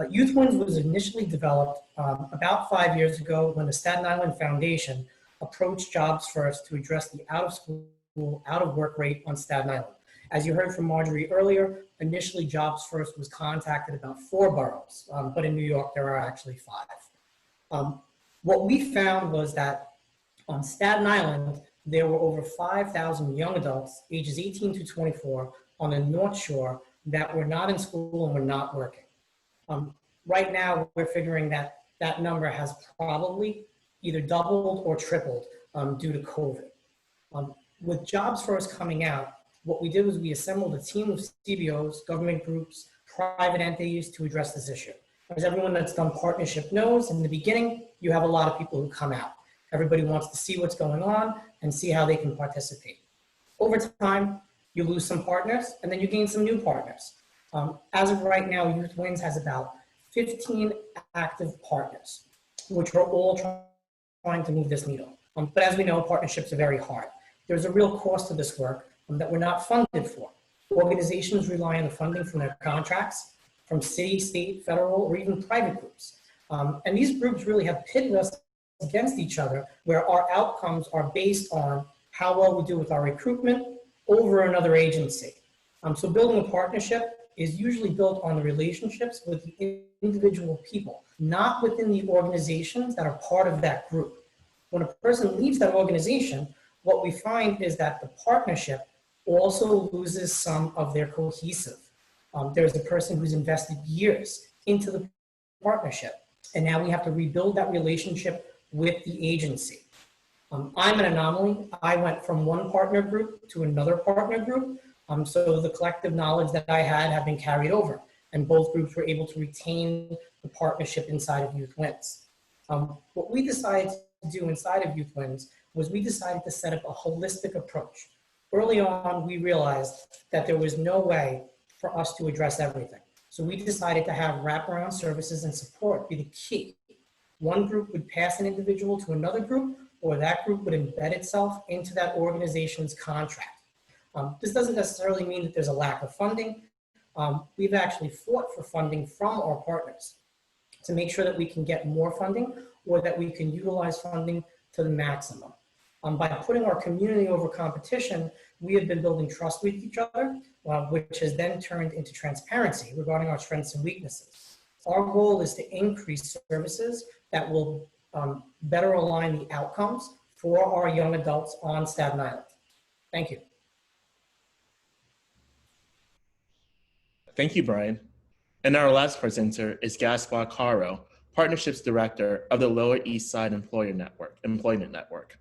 Youth Wins was initially developed about 5 years ago when the Staten Island Foundation approached Jobs First to address the out-of-school, out-of-work rate on Staten Island. As you heard from Marjorie earlier, initially Jobs First was contacted about 4 boroughs, but in New York there are actually 5. What we found was that on Staten Island, there were over 5,000 young adults ages 18 to 24 on the North Shore that were not in school and were not working. Right now, we're figuring that that number has probably either doubled or tripled due to COVID. With Jobs First coming out, what we did was we assembled a team of CBOs, government groups, private entities to address this issue. As everyone that's done partnership knows, in the beginning, you have a lot of people who come out. Everybody wants to see what's going on and see how they can participate. Over time, you lose some partners and then you gain some new partners. As of right now, Youth Wins has about 15 active partners, which are all trying to move this needle. But as we know, partnerships are very hard. There's a real cost to this work that we're not funded for. Organizations rely on the funding from their contracts, from city, state, federal, or even private groups. And these groups really have pitted us against each other, where our outcomes are based on how well we do with our recruitment, over another agency. So building a partnership is usually built on the relationships with the individual people, not within the organizations that are part of that group. When a person leaves that organization, what we find is that the partnership also loses some of their cohesive. There's a person who's invested years into the partnership, and now we have to rebuild that relationship with the agency. I'm an anomaly. I went from one partner group to another partner group, so the collective knowledge that I had have been carried over, and both groups were able to retain the partnership inside of Youth Wins. What we decided to do inside of Youth Wins was we decided to set up a holistic approach. Early on, we realized that there was no way for us to address everything. So we decided to have wraparound services and support be the key. One group would pass an individual to another group, or that group would embed itself into that organization's contract. This doesn't necessarily mean that there's a lack of funding. We've actually fought for funding from our partners to make sure that we can get more funding or that we can utilize funding to the maximum. By putting our community over competition, we have been building trust with each other, which has then turned into transparency regarding our strengths and weaknesses. Our goal is to increase services that will better align the outcomes for our young adults on Staten Island. Thank you.
Thank you, Brian. And our last presenter is Gaspar Caro, Partnerships Director of the Lower East Side Employment Network.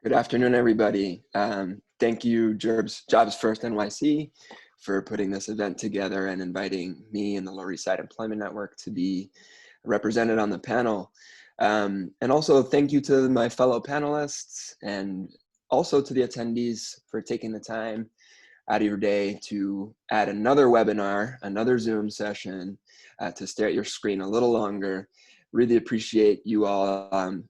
Good afternoon, everybody. Thank you, Jobs First NYC, for putting this event together and inviting me and the Lower East Side Employment Network to be represented on the panel. And also thank you to my fellow panelists and also to the attendees for taking the time out of your day to add another webinar, another Zoom session to stare at your screen a little longer. Really appreciate you all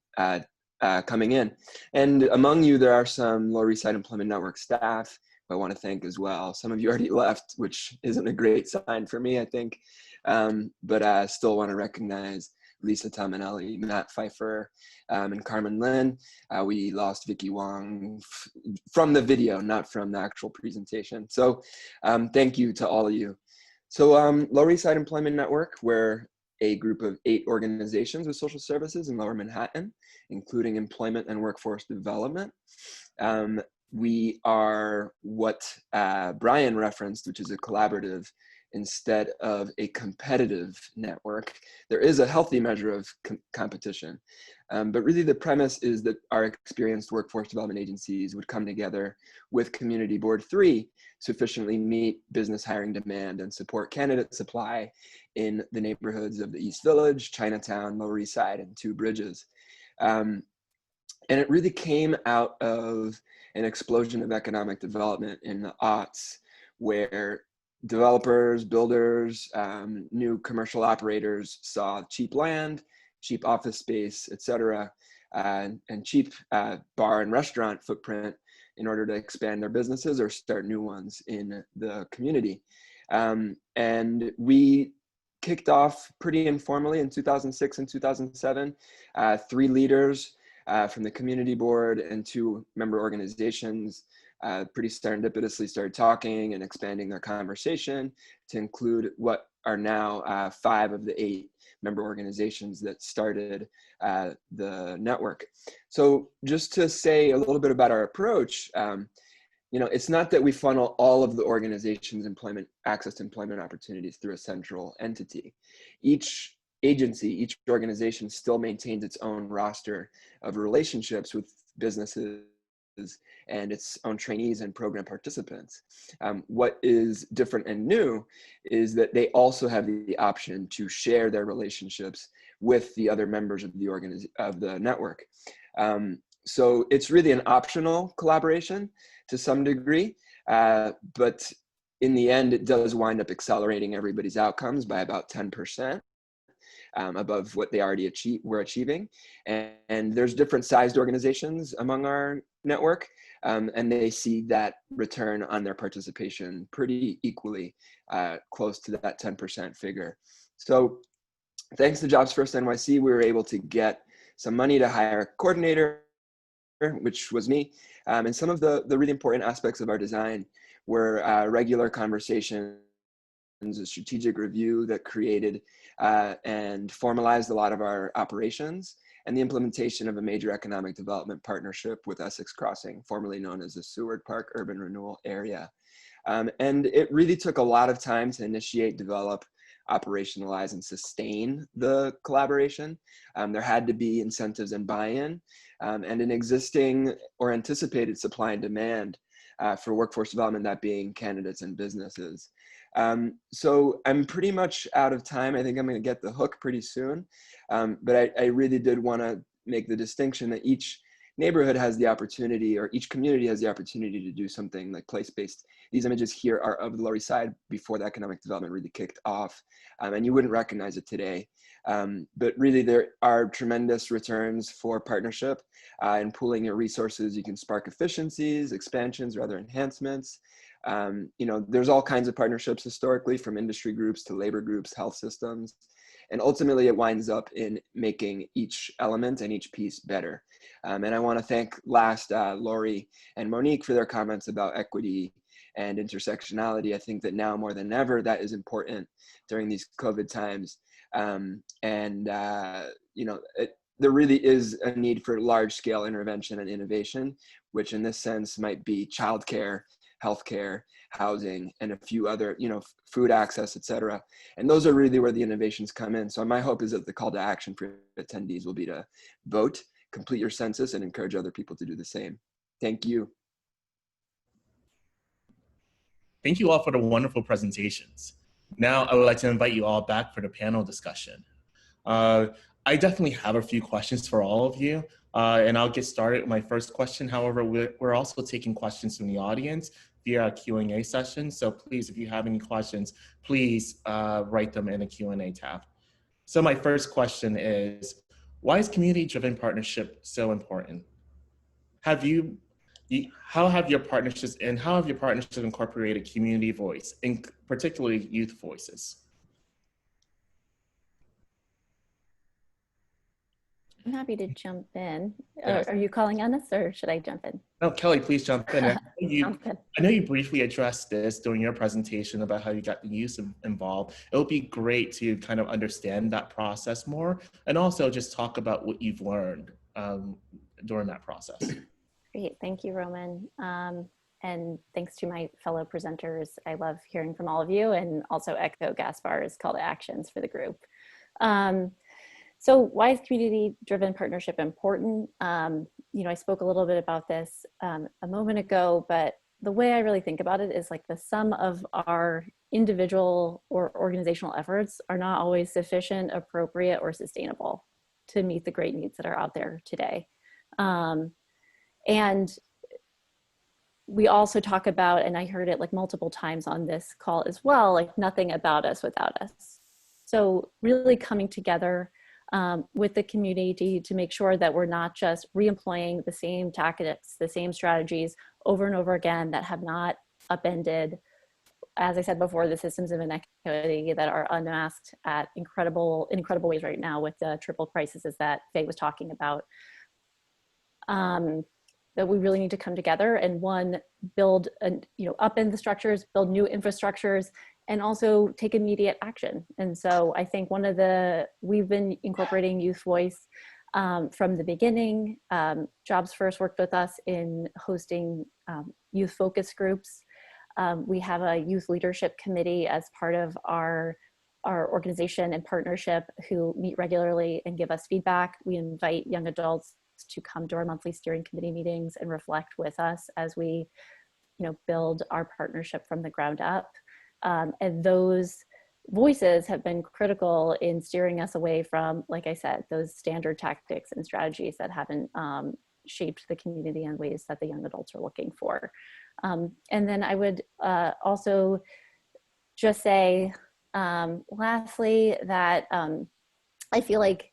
coming in. And among you, there are some Lower East Side Employment Network staff I want to thank as well. Some of you already left, which isn't a great sign for me, I think. But I still want to recognize Lisa Tamanelli, Matt Pfeiffer, and Carmen Lin. We lost Vicky Wong from the video, not from the actual presentation. So thank you to all of you. So Lower East Side Employment Network, we're a group of 8 organizations with social services in Lower Manhattan, including employment and workforce development. We are what Brian referenced, which is a collaborative instead of a competitive network. There is a healthy measure of competition, but really the premise is that our experienced workforce development agencies would come together with Community Board 3 to efficiently meet business hiring demand and support candidate supply in the neighborhoods of the East Village, Chinatown, Lower East Side, and Two Bridges. And it really came out of an explosion of economic development in the aughts, where developers, builders, new commercial operators saw cheap land, cheap office space, et cetera, and cheap bar and restaurant footprint in order to expand their businesses or start new ones in the community. And we kicked off pretty informally in 2006 and 2007, 3 leaders from the community board and 2 member organizations pretty serendipitously started talking and expanding their conversation to include what are now 5 of the 8 member organizations that started the network. So just to say a little bit about our approach, you know, it's not that we funnel all of the organization's access to employment opportunities through a central entity. Each agency, each organization still maintains its own roster of relationships with businesses and its own trainees and program participants. What is different and new is that they also have the option to share their relationships with the other members of the network. So it's really an optional collaboration to some degree, but in the end, it does wind up accelerating everybody's outcomes by about 10%. Above what they already were achieving. And there's different sized organizations among our network, and they see that return on their participation pretty equally close to that 10% figure. So thanks to Jobs First NYC, we were able to get some money to hire a coordinator which was me. And some of the really important aspects of our design were regular conversations, a strategic review that created and formalized a lot of our operations, and the implementation of a major economic development partnership with Essex Crossing, formerly known as the Seward Park Urban Renewal Area. And it really took a lot of time to initiate, develop, operationalize, and sustain the collaboration. There had to be incentives and buy-in, and an existing or anticipated supply and demand for workforce development, that being candidates and businesses. So I'm pretty much out of time. I think I'm going to get the hook pretty soon. But I really did want to make the distinction that each neighborhood has the opportunity, or each community has the opportunity to do something like place-based. These images here are of the Lower East Side before the economic development really kicked off, and you wouldn't recognize it today. But really there are tremendous returns for partnership and pooling your resources. You can spark efficiencies, expansions, or other enhancements. There's all kinds of partnerships historically, from industry groups to labor groups, health systems. And ultimately it winds up in making each element and each piece better. And I want to thank Lori and Monique for their comments about equity and intersectionality. I think that now more than ever, that is important during these COVID times. There really is a need for large scale intervention and innovation, which in this sense might be childcare, healthcare, housing, and a few other, food access, et cetera. And those are really where the innovations come in. So my hope is that the call to action for attendees will be to vote, complete your census, and encourage other people to do the same. Thank you.
Thank you all for the wonderful presentations. Now I would like to invite you all back for the panel discussion. I definitely have a few questions for all of you, and I'll get started with my first question. However, we're also taking questions from the audience via a Q&A session. So please, if you have any questions, please write them in the Q&A tab. So my first question is, why is community-driven partnership so important? How have your partnerships incorporated community voice, and particularly youth voices?
I'm happy to jump in.
Yes.
Are you calling on us, or should I jump in?
No, Kelly, please jump in. I
Sounds
know you briefly addressed this during your presentation about how you got the youth involved. It would be great to kind of understand that process more, and also just talk about what you've learned during that process.
Great, thank you, Roman. And thanks to my fellow presenters. I love hearing from all of you, and also echo Gaspar's call to actions for the group. So why is community-driven partnership important? I spoke a little bit about this a moment ago, but the way I really think about it is like the sum of our individual or organizational efforts are not always sufficient, appropriate, or sustainable to meet the great needs that are out there today. And we also talk about, and I heard it like multiple times on this call as well, like nothing about us without us. So really coming together with the community to make sure that we're not just reemploying the same tactics, the same strategies over and over again that have not upended, as I said before, the systems of inequity that are unmasked in incredible ways right now with the triple crises that Faye was talking about. That we really need to come together and build, upend the structures, build new infrastructures, and also take immediate action. And so I think we've been incorporating youth voice from the beginning. Jobs First worked with us in hosting youth focus groups. We have a youth leadership committee as part of our organization and partnership who meet regularly and give us feedback. We invite young adults to come to our monthly steering committee meetings and reflect with us as we build our partnership from the ground up. And those voices have been critical in steering us away from, like I said, those standard tactics and strategies that haven't shaped the community in ways that the young adults are looking for. And then I would also just say, lastly, that I feel like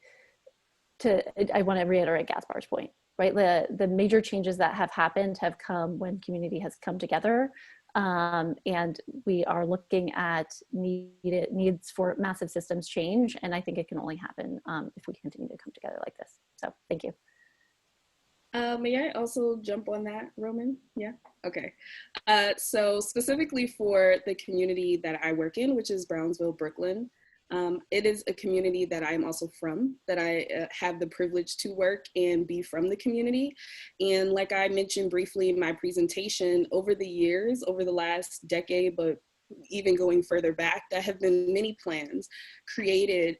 I want to reiterate Gaspar's point, right? The major changes that have happened have come when community has come together. And we are looking at needs for massive systems change. And I think it can only happen if we continue to come together like this. So thank you.
May I also jump on that, Roman? Yeah, okay. So specifically for the community that I work in, which is Brownsville, Brooklyn, it is a community that I'm also from, that I have the privilege to work and be from the community. And like I mentioned briefly in my presentation, over the years, over the last decade, but even going further back, there have been many plans created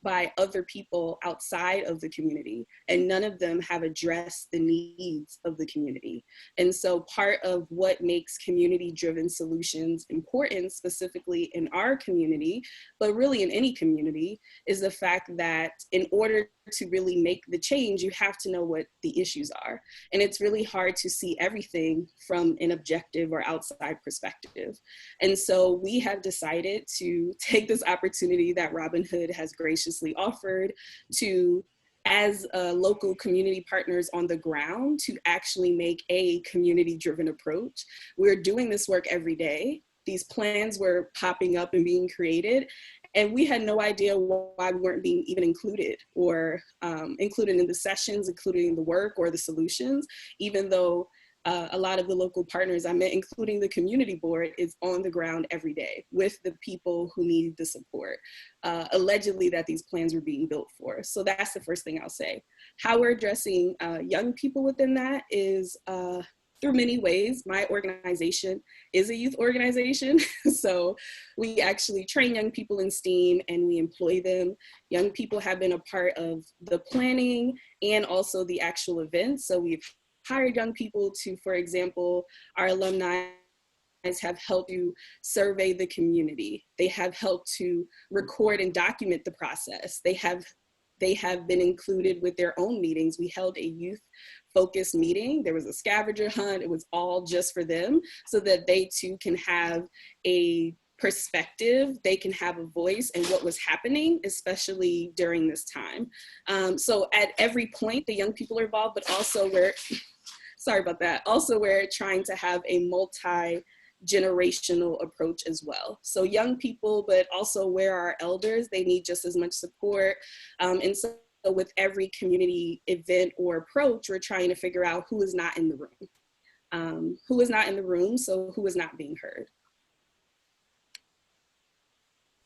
by other people outside of the community, and none of them have addressed the needs of the community. And so part of what makes community-driven solutions important, specifically in our community, but really in any community, is the fact that in order to really make the change, you have to know what the issues are. And it's really hard to see everything from an objective or outside perspective. And so we have decided to take this opportunity that Robin Hood has graciously offered to, as local community partners on the ground, to actually make a community-driven approach. We're doing this work every day. These plans were popping up and being created, and we had no idea why we weren't being even included or included in the sessions, including the work or the solutions, even though a lot of the local partners I met, including the community board, is on the ground every day with the people who need the support, allegedly that these plans were being built for. So that's the first thing I'll say. How we're addressing young people within that is through many ways. My organization is a youth organization. So we actually train young people in STEAM and we employ them. Young people have been a part of the planning and also the actual events. So we've hired young people to, for example, our alumni have helped to survey the community. They have helped to record and document the process. They have been included with their own meetings. We held a youth focused meeting. There was a scavenger hunt. It was all just for them so that they too can have a perspective, they can have a voice in what was happening, especially during this time. So at every point, the young people are involved, but also sorry about that. Also, we're trying to have a multi-generational approach as well. So young people, but also where our elders, they need just as much support. And so with every community event or approach, we're trying to figure out who is not in the room. Who is not in the room, so who is not being heard.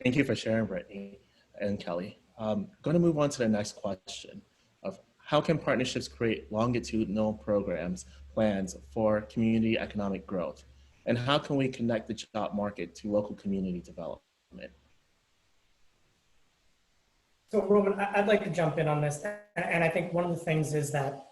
Thank you for sharing, Brittany and Kelly. I'm going to move on to the next question of how can partnerships create longitudinal programs, plans for community economic growth? And how can we connect the job market to local community development?
So Roman, I'd like to jump in on this. And I think one of the things is that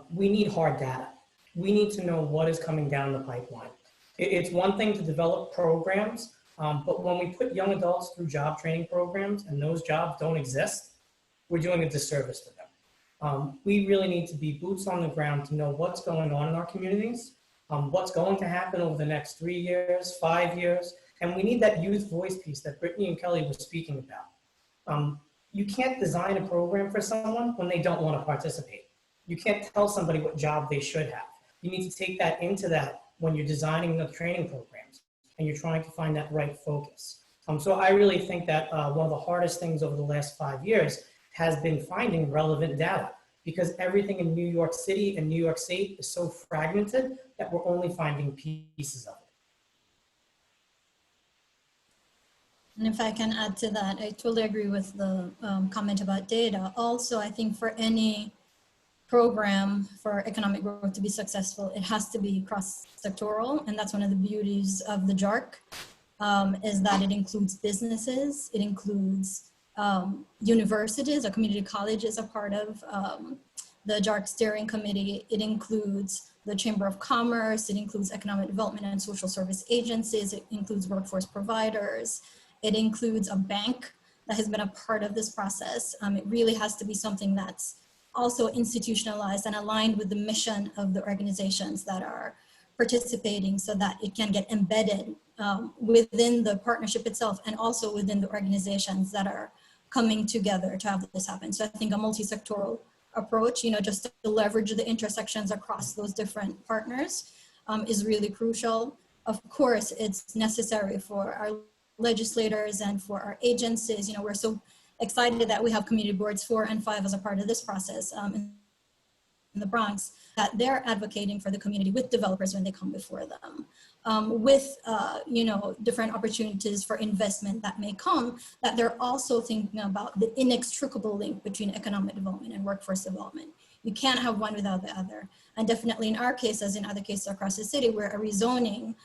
we need hard data. We need to know what is coming down the pipeline. It's one thing to develop programs, but when we put young adults through job training programs and those jobs don't exist, we're doing a disservice to them. We really need to be boots on the ground to know what's going on in our communities, what's going to happen over the next 3 years, 5 years, and we need that youth voice piece that Brittany and Kelly were speaking about. You can't design a program for someone when they don't want to participate. You can't tell somebody what job they should have. You need to take that into that when you're designing the training programs and you're trying to find that right focus. So I really think that one of the hardest things over the last 5 years has been finding relevant data, because everything in New York City and New York State is so fragmented that we're only finding pieces of it.
And if I can add to that, I totally agree with the comment about data. Also, I think for any program for economic growth to be successful, it has to be cross-sectoral. And that's one of the beauties of the JARC, is that it includes businesses, it includes universities, a community college is a part of the JARC steering committee. It includes the Chamber of Commerce, it includes economic development and social service agencies, it includes workforce providers, it includes a bank that has been a part of this process. It really has to be something that's also institutionalized and aligned with the mission of the organizations that are participating so that it can get embedded within the partnership itself and also within the organizations that are coming together to have this happen. So I think a multi-sectoral approach, just to leverage the intersections across those different partners is really crucial. Of course, it's necessary for our legislators and for our agencies. We're so excited that we have community boards 4 and 5 as a part of this process. in the Bronx, that they're advocating for the community with developers when they come before them, with different opportunities for investment that may come, that they're also thinking about the inextricable link between economic development and workforce development. You can't have one without the other. And definitely in our case, as in other cases across the city, where a rezoning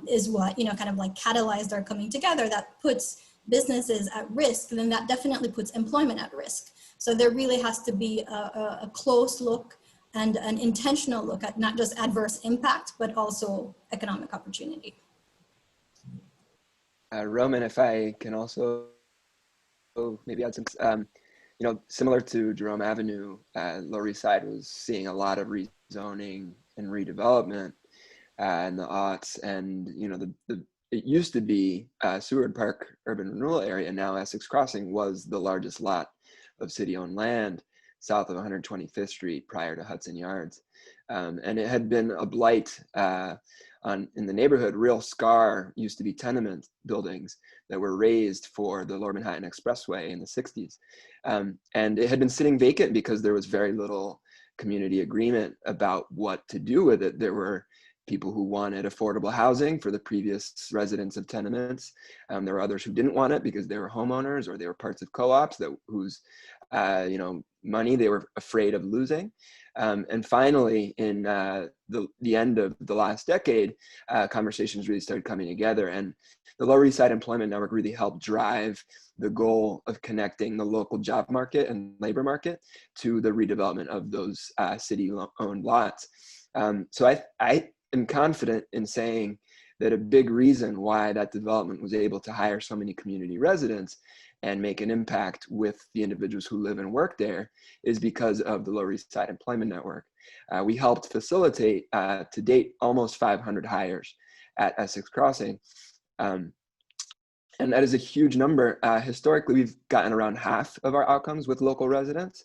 is what, kind of like catalyzed our coming together, that puts businesses at risk, then that definitely puts employment at risk. So there really has to be a close look and an intentional look at not just adverse impact, but also economic opportunity.
Roman, if I can also maybe add some, similar to Jerome Avenue, Lower East Side was seeing a lot of rezoning and redevelopment in the aughts, and it used to be Seward Park Urban Renewal Area. Now Essex Crossing was the largest lot of city-owned land south of 125th Street prior to Hudson Yards, and it had been a blight in the neighborhood. Real scar used to be tenement buildings that were raised for the Lower Manhattan Expressway in the 60s, and it had been sitting vacant because there was very little community agreement about what to do with it. There were people who wanted affordable housing for the previous residents of tenements. There were others who didn't want it because they were homeowners or they were parts of co-ops whose money they were afraid of losing. And finally, in the end of the last decade, conversations really started coming together, and the Lower East Side Employment Network really helped drive the goal of connecting the local job market and labor market to the redevelopment of those city-owned lots. So I am confident in saying that a big reason why that development was able to hire so many community residents and make an impact with the individuals who live and work there is because of the Lower East Side Employment Network. We helped facilitate, to date, almost 500 hires at Essex Crossing. And that is a huge number. Historically, we've gotten around half of our outcomes with local residents.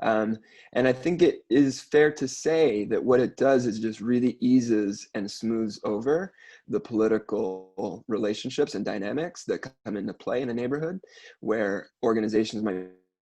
And I think it is fair to say that what it does is just really eases and smooths over the political relationships and dynamics that come into play in a neighborhood, where organizations might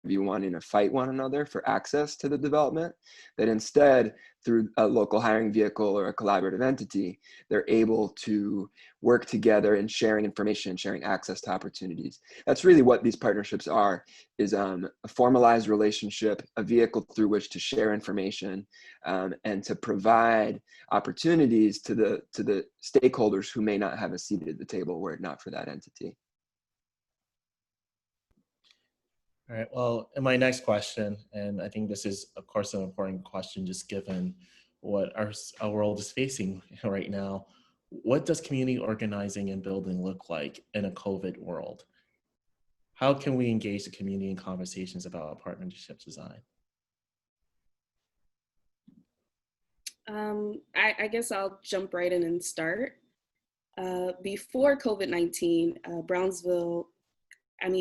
be wanting to fight one another for access to the development, that instead, through a local hiring vehicle or a collaborative entity, they're able to work together in sharing information, sharing access to opportunities. That's really what these partnerships are, is a formalized relationship, a vehicle through which to share information, and to provide opportunities to the stakeholders who may not have a seat at the table were it not for that entity.
All right, well, in my next question, and I think this is, of course, an important question just given what our world is facing right now. What does community organizing and building look like in a COVID world? How can we engage the community in conversations about our partnership design?
I guess I'll jump right in and start. Before COVID-19, Brownsville,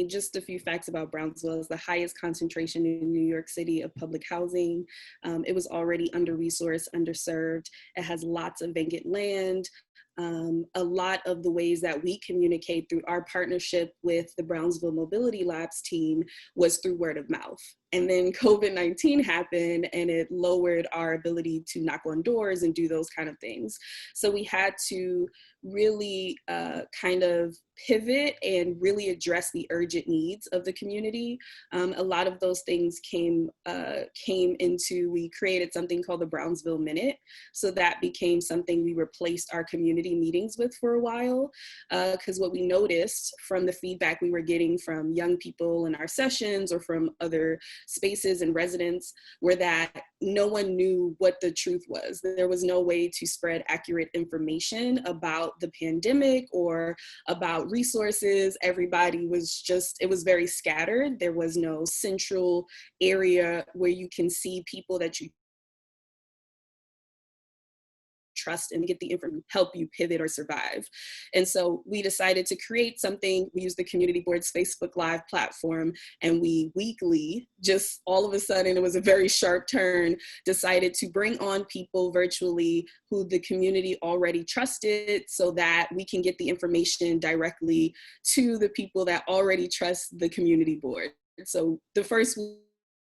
just a few facts about Brownsville, is the highest concentration in New York City of public housing. It was already under-resourced, underserved. It has lots of vacant land. A lot of the ways that we communicate through our partnership with the Brownsville Mobility Labs team was through word of mouth. And then COVID-19 happened and it lowered our ability to knock on doors and do those kind of things. So we had to really kind of pivot and really address the urgent needs of the community. A lot of those things came into, we created something called the Brownsville Minute. So that became something we replaced our community meetings with for a while, because what we noticed from the feedback we were getting from young people in our sessions or from other spaces and residents were that no one knew what the truth was. There was no way to spread accurate information about the pandemic or about resources. Everybody was just, it was very scattered. There was no central area where you can see people that you trust and get the information, help you pivot or survive. And so we decided to create something. We used the Community Board's Facebook Live platform, and we weekly, just all of a sudden, it was a very sharp turn, decided to bring on people virtually who the community already trusted so that we can get the information directly to the people that already trust the community board. So the first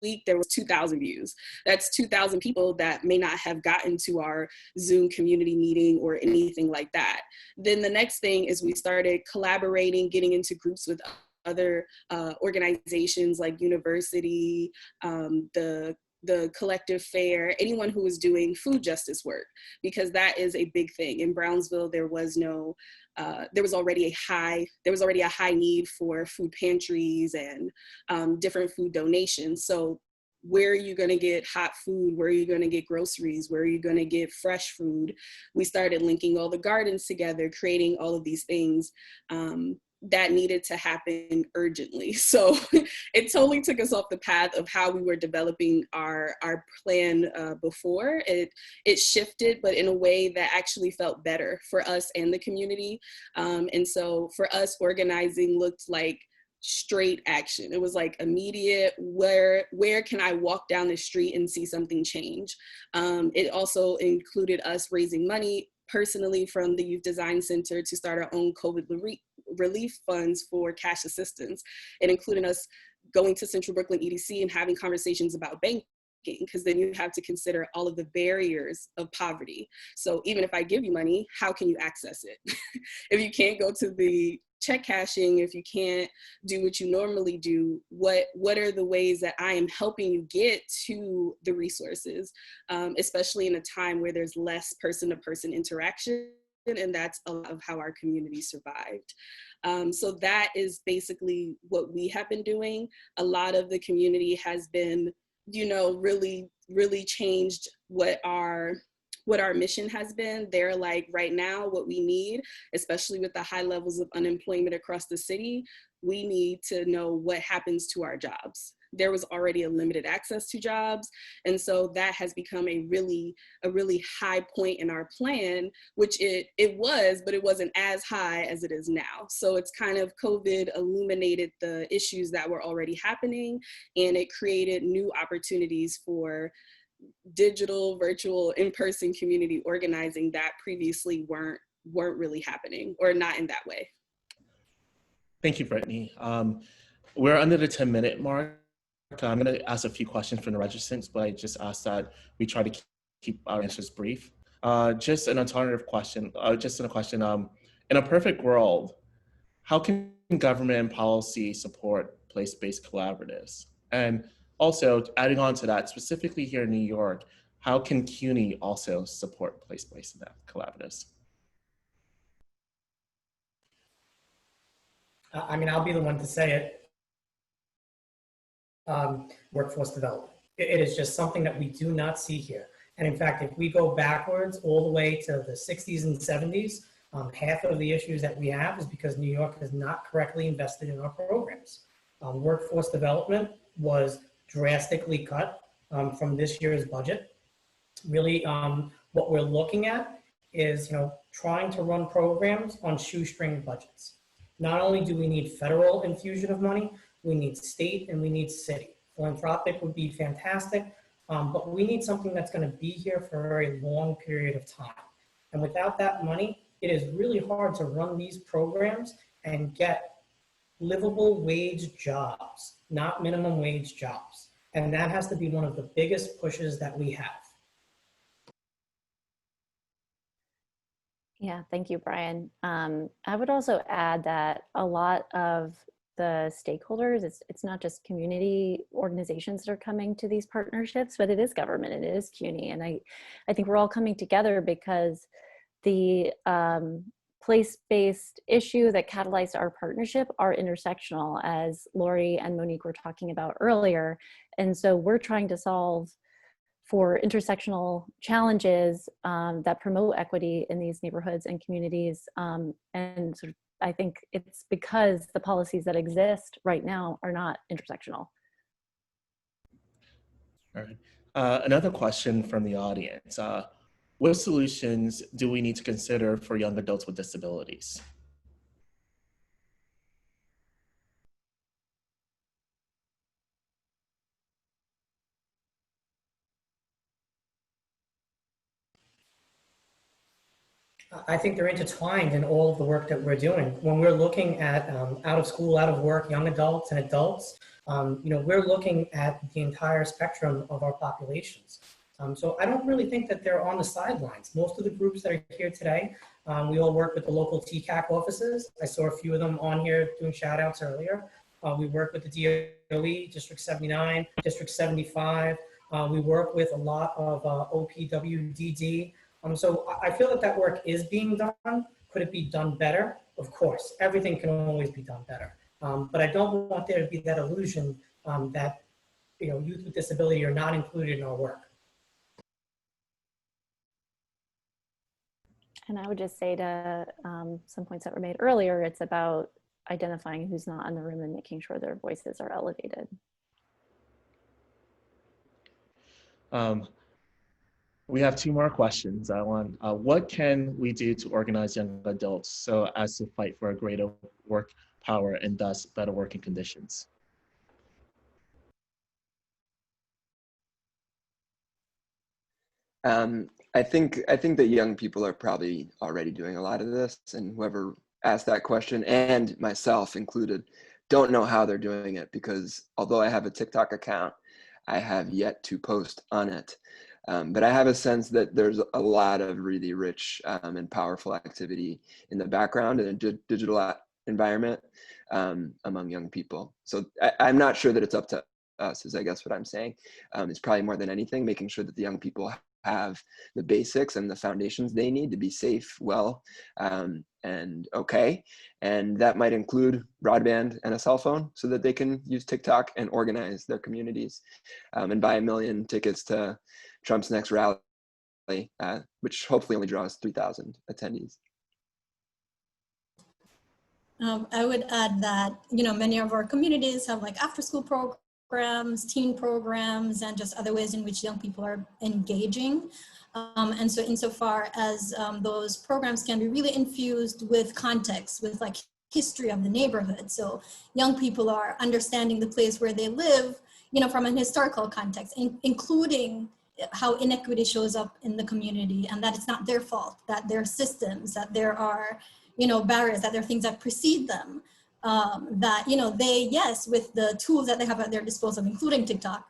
week there was 2,000 views. That's 2,000 people that may not have gotten to our Zoom community meeting or anything like that. Then the next thing is we started collaborating, getting into groups with other organizations like university, the collective fair, anyone who was doing food justice work, because that is a big thing. In Brownsville, there was already a high need for food pantries and different food donations. So where are you going to get hot food? Where are you going to get groceries? Where are you going to get fresh food? We started linking all the gardens together, creating all of these things that needed to happen urgently. So it totally took us off the path of how we were developing our plan before. It shifted, but in a way that actually felt better for us and the community. And so for us, organizing looked like straight action. It was like immediate, where can I walk down the street and see something change? It also included us raising money personally from the Youth Design Center to start our own COVID relief funds for cash assistance. It included us going to Central Brooklyn EDC and having conversations about banking, because then you have to consider all of the barriers of poverty. So even if I give you money, how can you access it? If you can't go to the check cashing, if you can't do what you normally do, what are the ways that I am helping you get to the resources, especially in a time where there's less person-to-person interaction, and that's a lot of how our community survived. So that is basically what we have been doing. A lot of the community has been, really, really changed what our mission has been. They're like, right now, what we need, especially with the high levels of unemployment across the city, we need to know what happens to our jobs. There was already a limited access to jobs. And so that has become a really high point in our plan, which it was, but it wasn't as high as it is now. So it's kind of COVID illuminated the issues that were already happening, and it created new opportunities for digital, virtual, in-person community organizing that previously weren't really happening, or not in that way.
Thank you, Brittany. We're under the 10-minute mark. I'm going to ask a few questions from the registrants, but I just ask that we try to keep our answers brief. Just an alternative question, in a perfect world, how can government and policy support place-based collaboratives? And also, adding on to that, specifically here in New York, how can CUNY also support place-based collaboratives?
I'll be the one to say it. Workforce development. It is just something that we do not see here. And in fact, if we go backwards all the way to the 60s and 70s, half of the issues that we have is because New York has not correctly invested in our programs. Workforce development was drastically cut from this year's budget. Really, what we're looking at is, trying to run programs on shoestring budgets. Not only do we need federal infusion of money, we need state and we need city. Philanthropic would be fantastic, but we need something that's going to be here for a very long period of time. And without that money, it is really hard to run these programs and get livable wage jobs, not minimum wage jobs. And that has to be one of the biggest pushes that we have.
Yeah, thank you, Brian. I would also add that a lot of the stakeholders, it's not just community organizations that are coming to these partnerships, but it is government, it is CUNY. And I think we're all coming together because the place-based issue that catalyzed our partnership are intersectional, as Lori and Monique were talking about earlier. And so we're trying to solve for intersectional challenges that promote equity in these neighborhoods and communities. And sort of, I think it's because the policies that exist right now are not intersectional.
All right. Another question from the audience. What solutions do we need to consider for young adults with disabilities?
I think they're intertwined in all of the work that we're doing. When we're looking at out of school, out of work, young adults and adults, We're looking at the entire spectrum of our populations. So I don't really think that they're on the sidelines. Most of the groups that are here today, we all work with the local TCAC offices. I saw a few of them on here doing shout outs earlier. We work with the DOE, District 79, District 75. We work with a lot of OPWDD. So I feel that that work is being done. Could it be done better? Of course, everything can always be done better. But I don't want there to be that illusion that youth with disability are not included in our work.
And I would just say to some points that were made earlier, it's about identifying who's not in the room and making sure their voices are elevated.
We have two more questions. What can we do to organize young adults so as to fight for a greater work power and thus better working conditions?
I think that young people are probably already doing a lot of this, and whoever asked that question, and myself included, don't know how they're doing it, because although I have a TikTok account, I have yet to post on it. But I have a sense that there's a lot of really rich and powerful activity in the background in a digital environment among young people. So I'm not sure that it's up to us, is I guess what I'm saying. It's probably more than anything, making sure that the young people have the basics and the foundations they need to be safe, well, and okay. And that might include broadband and a cell phone so that they can use TikTok and organize their communities and buy 1 million tickets to Trump's next rally, which hopefully only draws 3,000 attendees.
I would add that, many of our communities have like after school programs, teen programs, and just other ways in which young people are engaging. And so insofar as those programs can be really infused with context, with like history of the neighborhood. So young people are understanding the place where they live, from an historical context, including how inequity shows up in the community, and that it's not their fault, that there are systems, that there are, barriers, that there are things that precede them. That, they, yes, with the tools that they have at their disposal, including TikTok,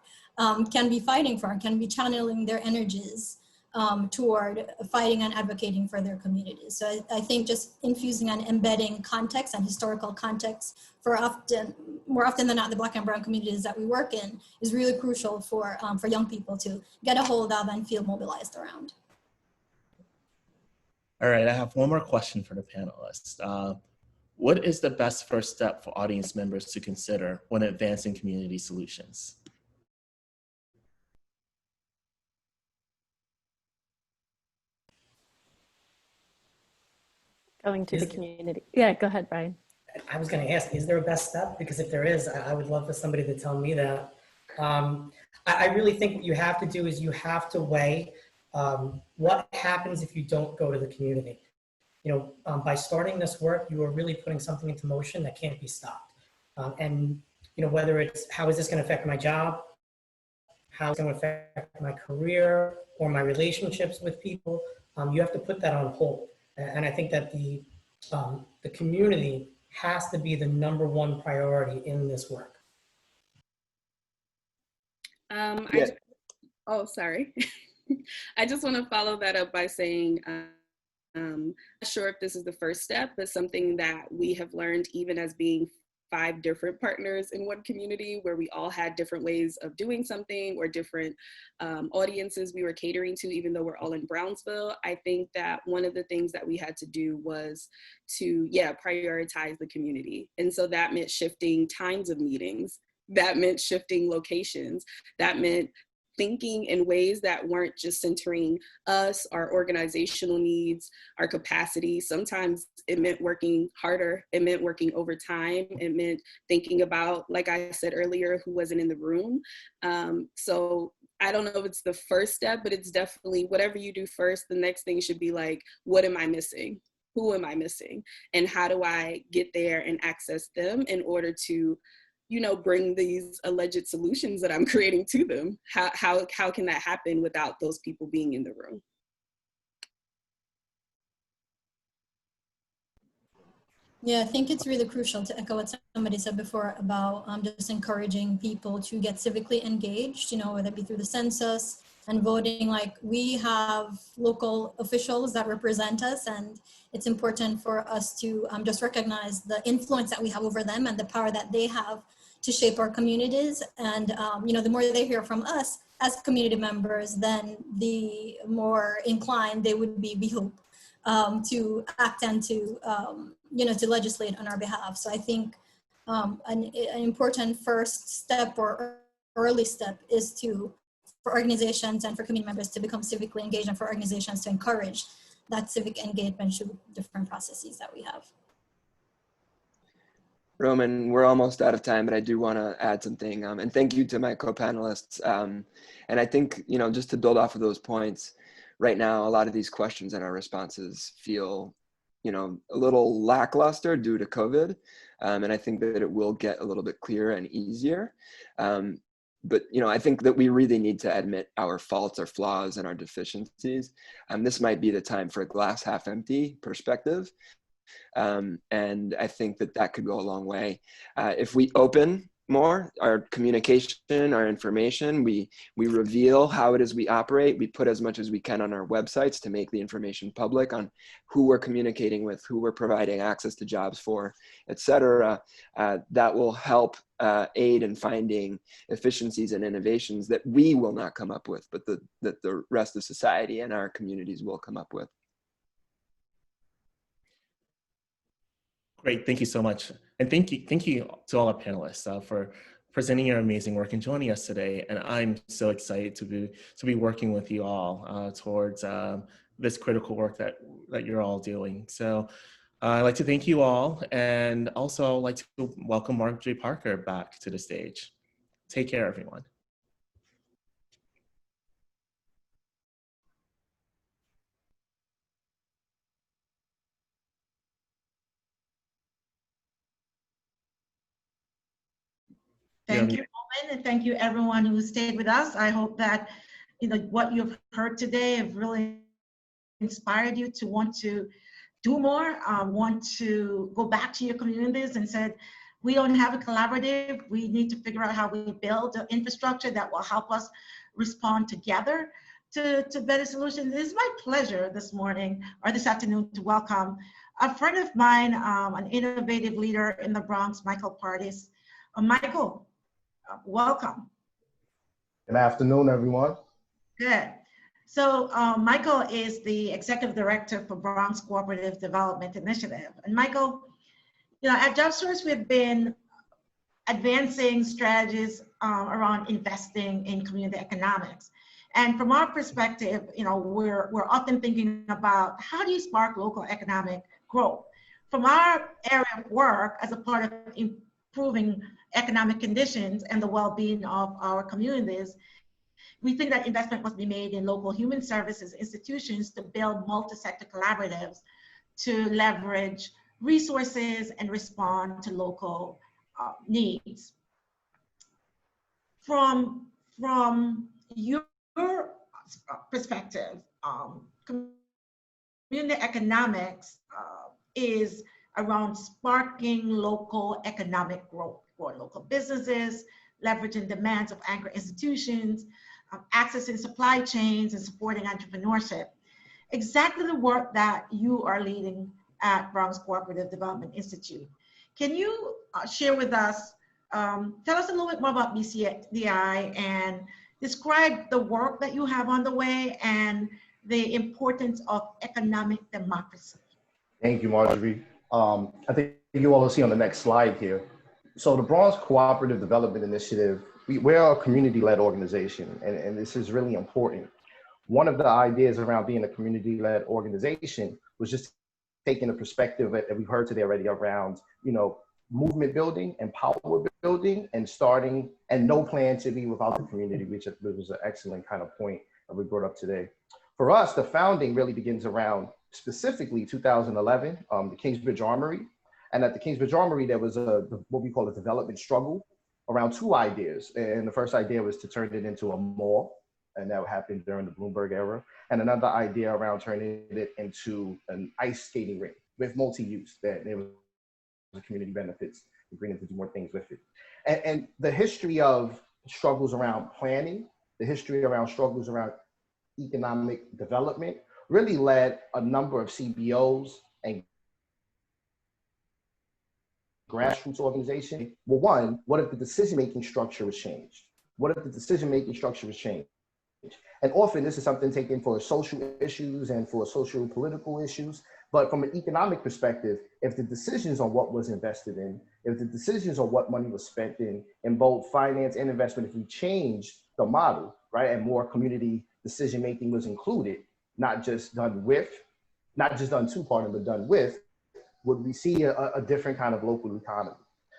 can be fighting for, can be channeling their energies toward fighting and advocating for their communities. So I think just infusing and embedding context and historical context for more often than not, the Black and Brown communities that we work in is really crucial for young people to get a hold of and feel mobilized around.
All right, I have one more question for the panelists. What is the best first step for audience members to consider when advancing community solutions?
Going to the community. Yeah, go ahead, Brian.
I was going to ask, is there a best step? Because if there is, I would love for somebody to tell me that. I really think what you have to do is you have to weigh what happens if you don't go to the community. By starting this work, you are really putting something into motion that can't be stopped. And whether it's how is this going to affect my job, how it's going to affect my career or my relationships with people, you have to put that on hold. And I think that the community has to be the #1 priority in this work.
Sorry. I just want to follow that up by saying, I'm not sure if this is the first step, but something that we have learned even as being 5 different partners in one community where we all had different ways of doing something or different audiences we were catering to, even though we're all in Brownsville. I think that one of the things that we had to do was to, prioritize the community. And so that meant shifting times of meetings. That meant shifting locations. That meant thinking in ways that weren't just centering us, our organizational needs, our capacity. Sometimes it meant working harder. It meant working overtime. It meant thinking about, like I said earlier, who wasn't in the room. So I don't know if it's the first step, but it's definitely whatever you do first, the next thing should be like, what am I missing? Who am I missing? And how do I get there and access them in order to bring these alleged solutions that I'm creating to them? How can that happen without those people being in the room?
Yeah, I think it's really crucial to echo what somebody said before about just encouraging people to get civically engaged, you know, whether it be through the census and voting. Like, we have local officials that represent us, and it's important for us to just recognize the influence that we have over them and the power that they have to shape our communities. And, you know, the more they hear from us as community members, then the more inclined they would be, we hope, to act and to, you know, to legislate on our behalf. So I think an important first step or early step is for organizations and for community members to become civically engaged, and for organizations to encourage that civic engagement through different processes that we have.
Roman, we're almost out of time, but I do want to add something. And thank you to my co-panelists. And I think, you know, just to build off of those points, right now, a lot of these questions and our responses feel, you know, a little lackluster due to COVID. And I think that it will get a little bit clearer and easier. But, you know, I think that we really need to admit our faults, our flaws, and our deficiencies. This might be the time for a glass half empty perspective. And I think that that could go a long way. If we open more our communication, our information, we reveal how it is we operate, we put as much as we can on our websites to make the information public on who we're communicating with, who we're providing access to jobs for, etc. That will help aid in finding efficiencies and innovations that we will not come up with, but that the rest of society and our communities will come up with.
Great, thank you so much. And thank you to all our panelists for presenting your amazing work and joining us today. And I'm so excited to be working with you all towards this critical work that you're all doing. So I'd like to thank you all, and also I'd like to welcome Marjorie Parker back to the stage. Take care, everyone.
Thank you, Roman, and thank you everyone who stayed with us. I hope that, you know, what you've heard today have really inspired you to want to do more, want to go back to your communities and said, we don't have a collaborative. We need to figure out how we build the infrastructure that will help us respond together to better solutions. It is my pleasure this morning or this afternoon to welcome a friend of mine, an innovative leader in the Bronx, Michael Pardis. Michael, welcome.
Good afternoon, everyone.
Good. So Michael is the Executive Director for Bronx Cooperative Development Initiative. And Michael, you know, at JobSource, we've been advancing strategies around investing in community economics. And from our perspective, you know, we're often thinking about how do you spark local economic growth? From our area of work as a part of improving economic conditions and the well-being of our communities, we think that investment must be made in local human services institutions to build multi-sector collaboratives to leverage resources and respond to local needs. From your perspective, community economics is around sparking local economic growth for local businesses, leveraging demands of anchor institutions, accessing supply chains, and supporting entrepreneurship. Exactly the work that you are leading at Bronx Cooperative Development Institute. Can you share with us, tell us a little bit more about BCDI and describe the work that you have on the way and the importance of economic democracy?
Thank you, Marjorie. I think you all will see on the next slide here. So the Bronx Cooperative Development Initiative, we're a community-led organization, and this is really important. One of the ideas around being a community-led organization was just taking a perspective that we've heard today already around, you know, movement building and power building and starting, and no plan to be without the community, which was an excellent kind of point that we brought up today. For us, the founding really begins around specifically 2011, the Kingsbridge Armory. And at the Kingsbridge Armory, there was what we call a development struggle around two ideas. And the first idea was to turn it into a mall, and that happened during the Bloomberg era. And another idea around turning it into an ice skating rink with multi-use. That there was the community benefits, agreeing to do more things with it. And the history of struggles around planning, the history around struggles around economic development really led a number of CBOs and grassroots organizations. Well, one, what if the decision-making structure was changed? What if the decision-making structure was changed? And often this is something taken for social issues and for social political issues. But from an economic perspective, if the decisions on what was invested in, if the decisions on what money was spent in both finance and investment, if we changed the model, right, and more community decision-making was included, not just done with, not just done to partner, but done with, would we see a different kind of local economy?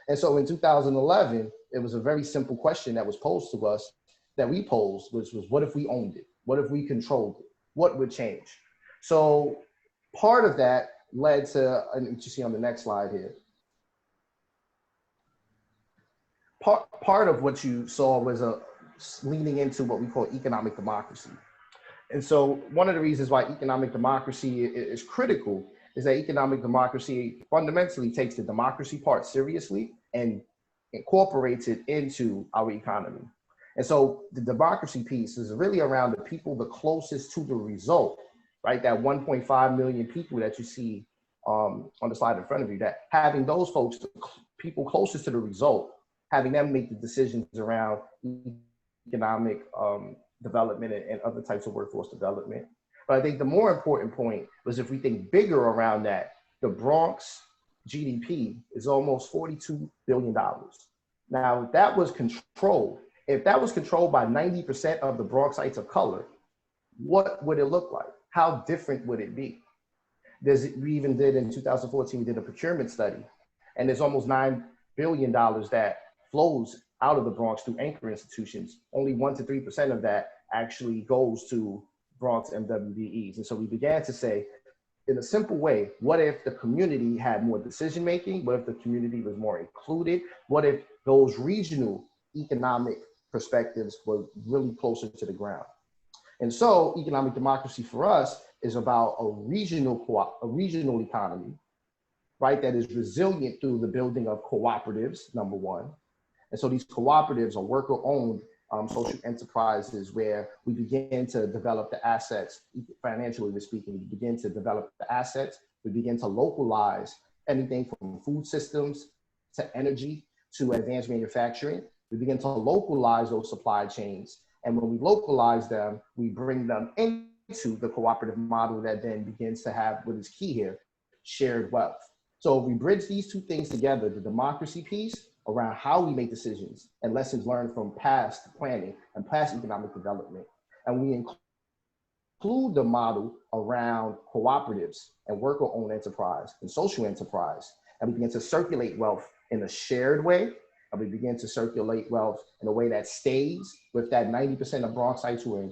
And so in 2011, it was a very simple question that was posed to us, that we posed, which was, what if we owned it? What if we controlled it? What would change? So part of that led to, and you see on the next slide here, part of what you saw was leaning into what we call economic democracy. And so one of the reasons why economic democracy is critical is that economic democracy fundamentally takes the democracy part seriously and incorporates it into our economy. And so the democracy piece is really around the people the closest to the result, right? That 1.5 million people that you see on the slide in front of you, that having those folks, people closest to the result, having them make the decisions around economic development and other types of workforce development. But I think the more important point was, if we think bigger around that, the Bronx GDP is almost $42 billion. Now, if that was controlled by 90% of the Bronxites of color, what would it look like? How different would it be? We even did in 2014, we did a procurement study, and there's almost $9 billion that flows out of the Bronx through anchor institutions. Only 1 to 3% of that actually goes to Bronx MWBEs. And so we began to say, in a simple way, what if the community had more decision-making? What if the community was more included? What if those regional economic perspectives were really closer to the ground? And so economic democracy for us is about a regional economy, right, that is resilient through the building of cooperatives, number one. And so these cooperatives are worker-owned social enterprises where we begin to develop the assets, financially speaking, we begin to develop the assets, we begin to localize anything from food systems to energy to advanced manufacturing. We begin to localize those supply chains. And when we localize them, we bring them into the cooperative model that then begins to have what is key here, shared wealth. So if we bridge these two things together, the democracy piece around how we make decisions and lessons learned from past planning and past economic development, and we include the model around cooperatives and worker-owned enterprise and social enterprise, and we begin to circulate wealth in a shared way, and we begin to circulate wealth in a way that stays with that 90% of Bronxites who are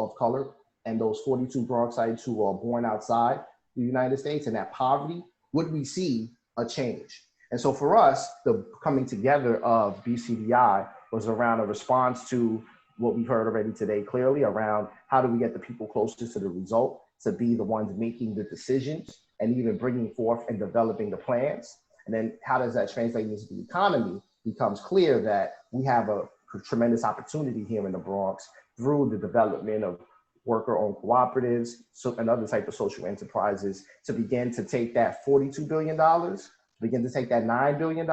of color, and those 42 Bronxites who are born outside the United States, and that poverty, would we see a change? And so for us, the coming together of BCDI was around a response to what we've heard already today clearly around how do we get the people closest to the result to be the ones making the decisions and even bringing forth and developing the plans. And then how does that translate into the economy? Becomes clear that we have a tremendous opportunity here in the Bronx through the development of worker-owned cooperatives and other type of social enterprises to begin to take that $42 billion, begin to take that $9 billion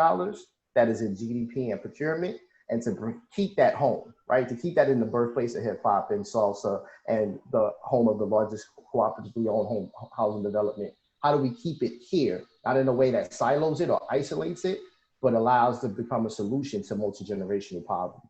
that is in GDP and procurement, and to keep that home, right? To keep that in the birthplace of hip hop and salsa and the home of the largest cooperatively owned home housing development. How do we keep it here? Not in a way that silos it or isolates it, but allows it to become a solution to multi-generational poverty.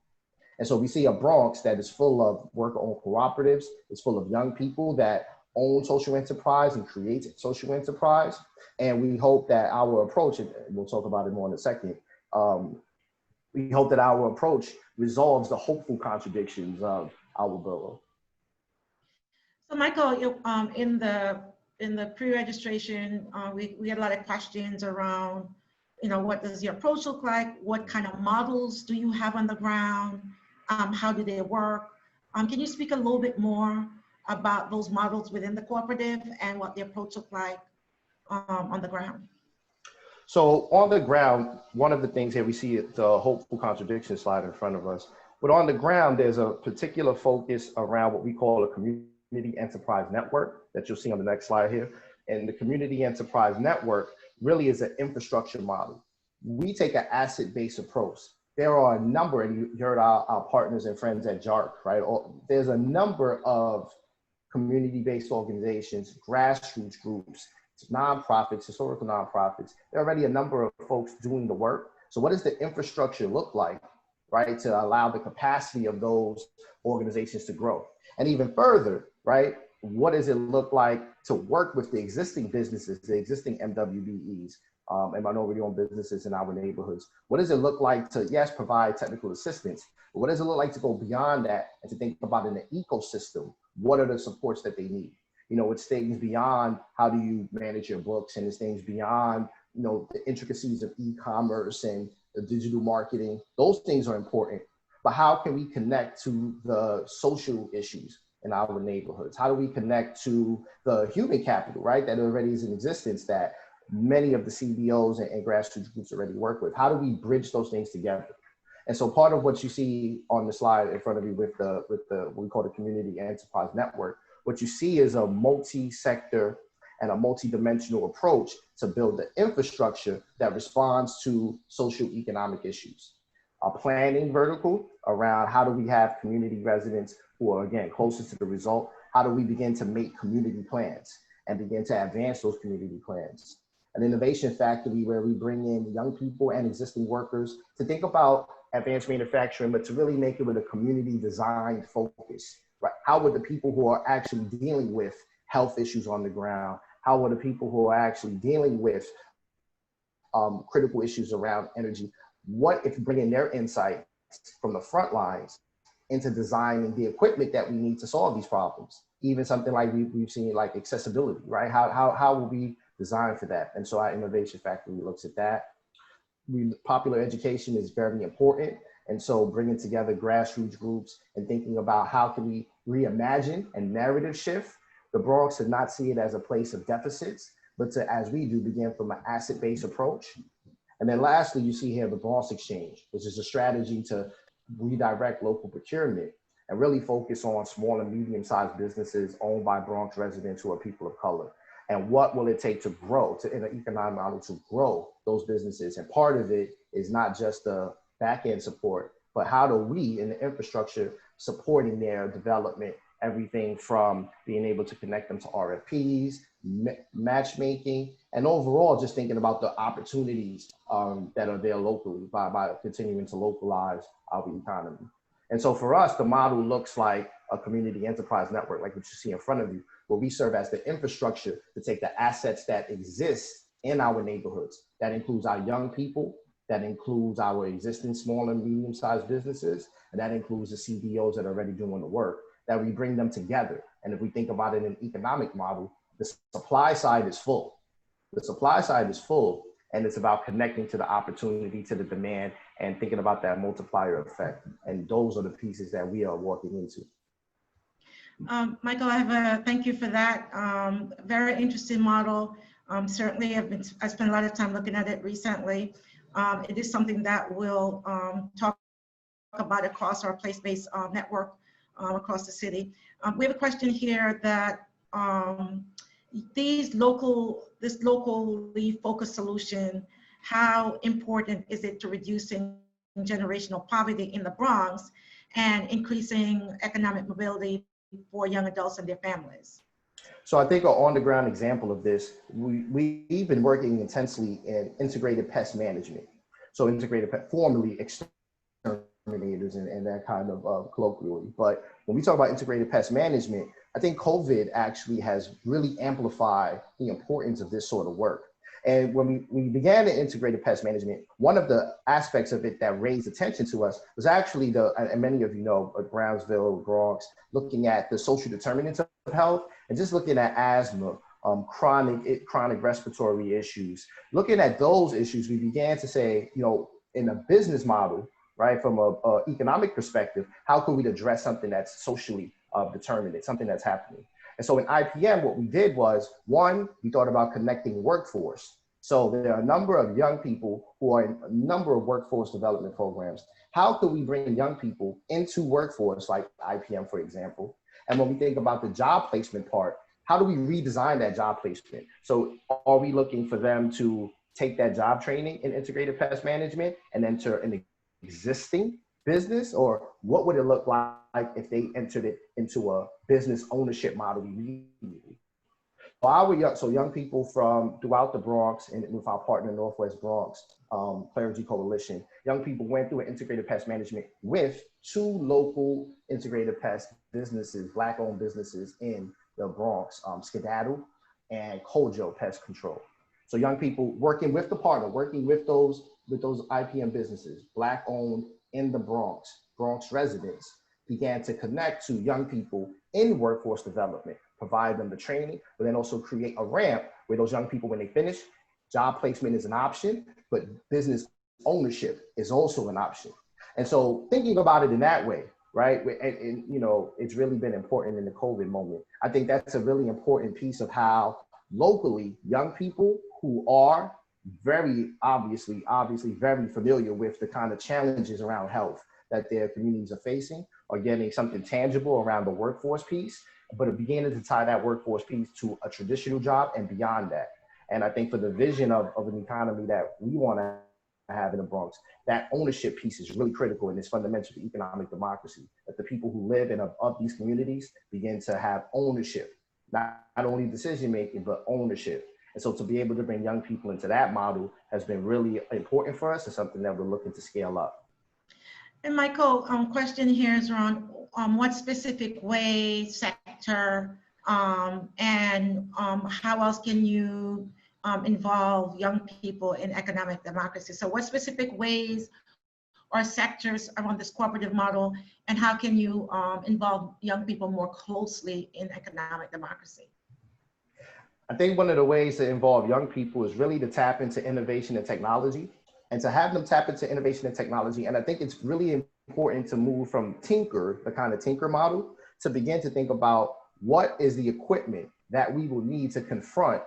And so we see a Bronx that is full of worker-owned cooperatives, it's full of young people that own social enterprise and create social enterprise. And we hope that our approach, and we'll talk about it more in a second, we hope that our approach resolves the hopeful contradictions of our borough.
So Michael, in the pre-registration, we had a lot of questions around, what does your approach look like? What kind of models do you have on the ground? How do they work? Can you speak a little bit more about those models within the cooperative and what the approach look like on the ground?
So on the ground, one of the things here we see the hopeful contradiction slide in front of us, but on the ground, there's a particular focus around what we call a community enterprise network that you'll see on the next slide here. And the community enterprise network really is an infrastructure model. We take an asset-based approach. There are a number, and you heard our partners and friends at JARC, right? There's a number of community-based organizations, grassroots groups, nonprofits, historical nonprofits. There are already a number of folks doing the work. So what does the infrastructure look like, right, to allow the capacity of those organizations to grow? And even further, right, what does it look like to work with the existing businesses, the existing MWBEs, and minority-owned businesses in our neighborhoods? What does it look like to, yes, provide technical assistance, but what does it look like to go beyond that and to think about in the ecosystem, what are the supports that they need? You know, it's things beyond how do you manage your books, and it's things beyond, you know, the intricacies of e-commerce and the digital marketing. Those things are important, but how can we connect to the social issues in our neighborhoods? How do we connect to the human capital, right, that already is in existence that many of the CBOs and grassroots groups already work with? How do we bridge those things together? And so part of what you see on the slide in front of you with the what we call the community enterprise network, what you see is a multi-sector and a multi-dimensional approach to build the infrastructure that responds to social economic issues. A planning vertical around how do we have community residents who are, again, closer to the result? How do we begin to make community plans and begin to advance those community plans? An innovation factory where we bring in young people and existing workers to think about advanced manufacturing, but to really make it with a community design focus, right? How would the people who are actually dealing with health issues on the ground, how would the people who are actually dealing with critical issues around energy, what if you bring in their insights from the front lines into designing the equipment that we need to solve these problems? Even something like we've seen like accessibility, right? How will we design for that? And so our innovation factory looks at that. Popular education is very important. And so bringing together grassroots groups and thinking about how can we reimagine and narrative shift the Bronx to not see it as a place of deficits, but to, as we do, begin from an asset-based approach. And then lastly, you see here the Bronx Exchange, which is a strategy to redirect local procurement and really focus on small and medium-sized businesses owned by Bronx residents who are people of color. And what will it take to grow, in an economic model, to grow those businesses? And part of it is not just the back-end support, but how do we in the infrastructure supporting their development, everything from being able to connect them to RFPs, matchmaking, and overall just thinking about the opportunities that are there locally by continuing to localize our economy. And so for us, the model looks like a community enterprise network, like what you see in front of you, where we serve as the infrastructure to take the assets that exist in our neighborhoods. That includes our young people, that includes our existing small and medium-sized businesses, and that includes the CBOs that are already doing the work, that we bring them together. And if we think about it in an economic model, the supply side is full. The supply side is full, and it's about connecting to the opportunity, to the demand, and thinking about that multiplier effect. And those are the pieces that we are walking into.
Michael, thank you for that. Very interesting model. Certainly, I spent a lot of time looking at it recently. It is something that we'll talk about across our place-based network across the city. We have a question here that this locally focused solution, how important is it to reducing generational poverty in the Bronx and increasing economic mobility for young adults and their families?
So I think an on-the-ground example of this, we've been working intensely in integrated pest management. So integrated pest, formerly exterminators and that kind of colloquially. But when we talk about integrated pest management, I think COVID actually has really amplified the importance of this sort of work. And when we began the integrated pest management, one of the aspects of it that raised attention to us was actually and many of you know, Brownsville, Bronx, looking at the social determinants of health and just looking at asthma, chronic respiratory issues. Looking at those issues, we began to say, you know, in a business model, right, from a economic perspective, how can we address something that's socially determined, something that's happening? And so in IPM, what we did was, one, we thought about connecting workforce So there are a number of young people who are in a number of workforce development programs. How could we bring young people into workforce, like IPM, for example? And when we think about the job placement part, how do we redesign that job placement? So are we looking for them to take that job training in integrated pest management and enter an existing business? Or what would it look like if they entered it into a business ownership model immediately? So young people from throughout the Bronx and with our partner Northwest Bronx Clergy Coalition, young people went through an integrated pest management with 2 local integrated pest businesses, Black-owned businesses in the Bronx, Skedaddle and Kojo Pest Control. So young people working with the partner, working with those IPM businesses, Black-owned in the Bronx residents, began to connect to young people in workforce development, provide them the training, but then also create a ramp where those young people, when they finish, job placement is an option, but business ownership is also an option. And so thinking about it in that way, right? And you know, it's really been important in the COVID moment. I think that's a really important piece of how locally young people who are very obviously very familiar with the kind of challenges around health that their communities are facing are getting something tangible around the workforce piece, but are beginning to tie that workforce piece to a traditional job and beyond that. And I think for the vision of an economy that we want to have in the Bronx, that ownership piece is really critical and it's fundamental to economic democracy, that the people who live in of these communities begin to have ownership, not only decision-making, but ownership. And so to be able to bring young people into that model has been really important for us and something that we're looking to scale up.
And Michael, question here is around what specific way, sector, and how else can you involve young people in economic democracy? So what specific ways or sectors around this cooperative model, and how can you involve young people more closely in economic democracy?
I think one of the ways to involve young people is really to tap into innovation and technology, and to have them tap into innovation and technology. And I think it's really important to move from the kind of tinker model, to begin to think about what is the equipment that we will need to confront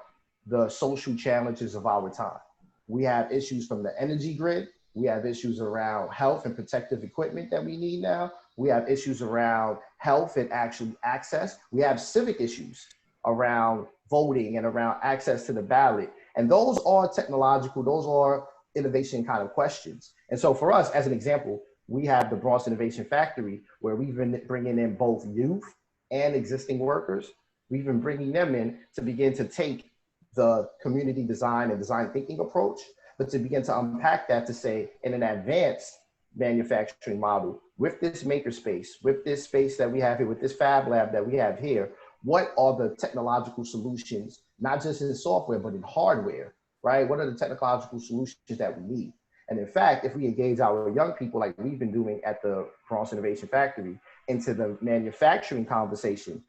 the social challenges of our time. We have issues from the energy grid. We have issues around health and protective equipment that we need now. We have issues around health and actually access. We have civic issues around voting and around access to the ballot. And those are technological, those are innovation kind of questions. And so for us, as an example, we have the Bronx Innovation Factory, where we've been bringing in both youth and existing workers. We've been bringing them in to begin to take the community design and design thinking approach, but to begin to unpack that to say, in an advanced manufacturing model, with this makerspace, with this space that we have here, with this fab lab that we have here, what are the technological solutions, not just in software, but in hardware, right? What are the technological solutions that we need? And in fact, if we engage our young people like we've been doing at the Bronx Innovation Factory into the manufacturing conversation,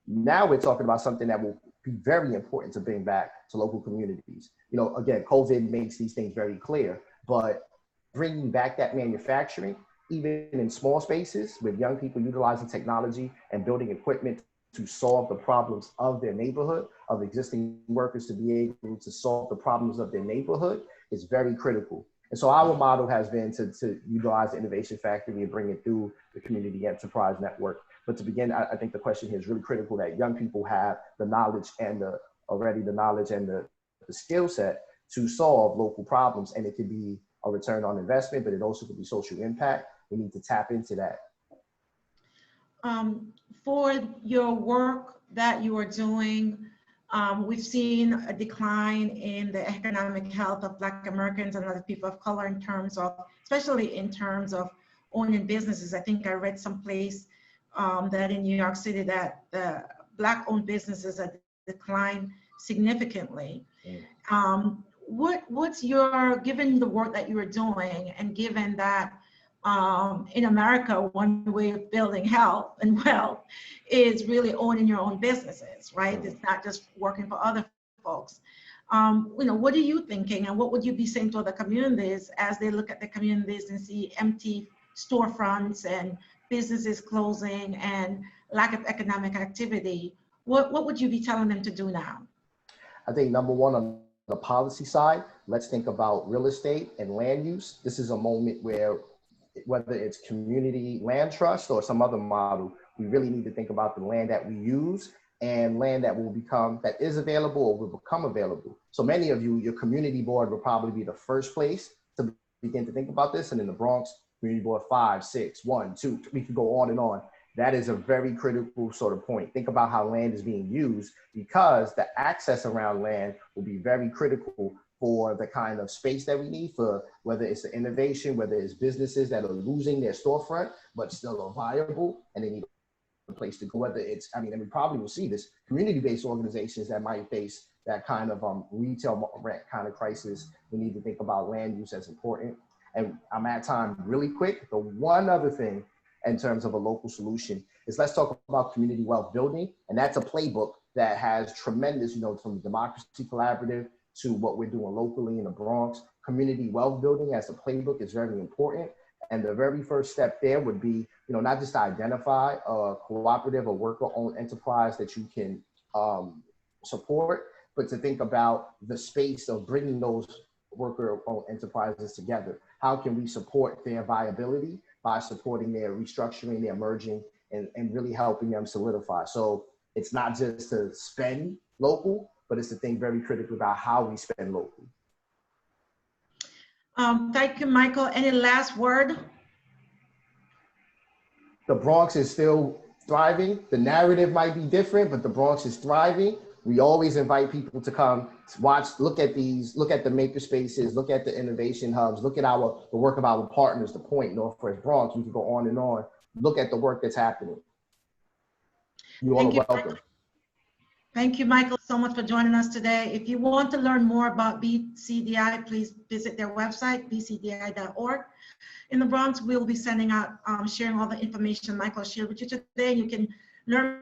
now we're talking about something that will be very important to bring back to local communities. You know, again, COVID makes these things very clear, but bringing back that manufacturing, even in small spaces with young people utilizing technology and building equipment to solve the problems of their neighborhood, of existing workers to be able to solve the problems of their neighborhood, is very critical. And so our model has been to utilize the Innovation Factory and bring it through the Community Enterprise Network. But to begin, I think the question here is really critical that young people have the knowledge and the skill set to solve local problems. And it could be a return on investment, but it also could be social impact. We need to tap into that.
For your work that you are doing, we've seen a decline in the economic health of Black Americans and other people of color in terms of, especially in terms of owning businesses. I think I read someplace that in New York City that the Black-owned businesses have declined significantly. What's your, given the work that you are doing, and given that in America, one way of building health and wealth is really owning your own businesses, right? It's not just working for other folks. You know, what are you thinking, and what would you be saying to other communities as they look at the communities and see empty storefronts and businesses closing and lack of economic activity? What would you be telling them to do now?
I think number one, the policy side, let's think about real estate and land use. This is a moment where, whether it's community land trust or some other model, we really need to think about the land that we use and land that is available or will become available. So many of you, your community board will probably be the first place to begin to think about this. And in the Bronx, community board 5, 6, 1, 2, we could go on and on. That is a very critical sort of point. Think about how land is being used, because the access around land will be very critical for the kind of space that we need, for whether it's the innovation, whether it's businesses that are losing their storefront, but still are viable and they need a place to go, whether it's, and we probably will see this, community-based organizations that might face that kind of retail rent kind of crisis. We need to think about land use as important. And I'm at time really quick. The one other thing in terms of a local solution is, let's talk about community wealth building. And that's a playbook that has tremendous, from the Democracy Collaborative to what we're doing locally in the Bronx. Community wealth building as a playbook is very important. And the very first step there would be, not just to identify a cooperative or worker-owned enterprise that you can support, but to think about the space of bringing those worker-owned enterprises together. How can we support their viability by supporting their restructuring, their merging, and really helping them solidify? So it's not just to spend local, but it's to think very critically about how we spend local.
Thank you, Michael. Any last word?
The Bronx is still thriving. The narrative might be different, but the Bronx is thriving. We always invite people to come watch, look at the maker spaces, look at the innovation hubs, look at the work of our partners, the Point, Northwest Bronx. We can go on and on. Look at the work that's happening. You all are welcome.
Thank you, Michael, so much for joining us today. If you want to learn more about BCDI, please visit their website, bcdi.org. In the Bronx, we'll be sending out, sharing all the information Michael shared with you today. You can learn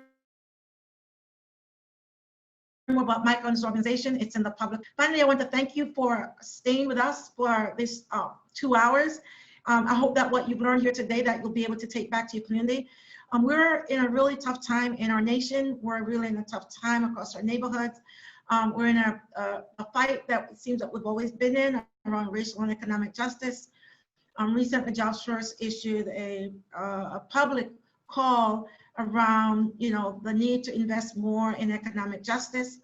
more about Michael and his organization. It's in the public. Finally, I want to thank you for staying with us for this 2 hours. I hope that what you've learned here today, that you'll be able to take back to your community. We're in a really tough time in our nation. We're really in a tough time across our neighborhoods. We're in a fight that it seems that we've always been in around racial and economic justice. Recently, Jobs First issued a public call around, the need to invest more in economic justice,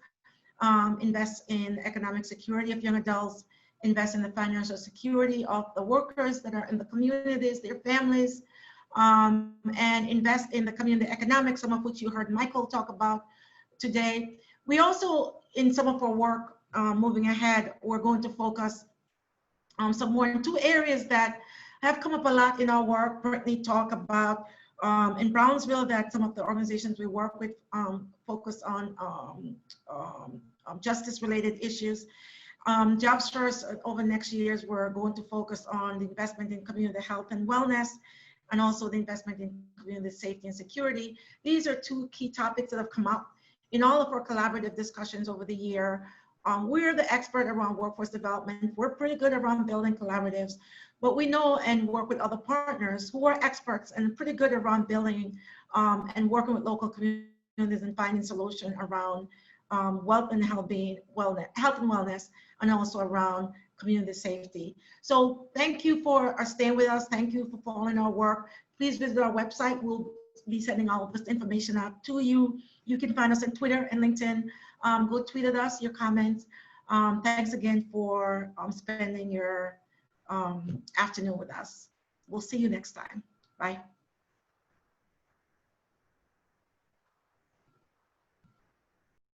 invest in economic security of young adults, invest in the financial security of the workers that are in the communities, their families, and invest in the community economics, some of which you heard Michael talk about today. We also, in some of our work moving ahead, we're going to focus some more in 2 areas that have come up a lot in our work. Brittany talked about in Brownsville that some of the organizations we work with focus on justice-related issues. Jobs First, over the next years, we're going to focus on the investment in community health and wellness, and also the investment in community safety and security. These are 2 key topics that have come up in all of our collaborative discussions over the year. We're the expert around workforce development. We're pretty good around building collaboratives, but we know and work with other partners who are experts and pretty good around building and working with local communities and finding solutions around wealth and health and wellness, and also around community safety. So thank you for staying with us. Thank you for following our work. Please visit our website. We'll be sending all of this information out to you. You can find us on Twitter and LinkedIn. Go tweet at us your comments. Thanks again for spending your afternoon with us. We'll see you next time. Bye.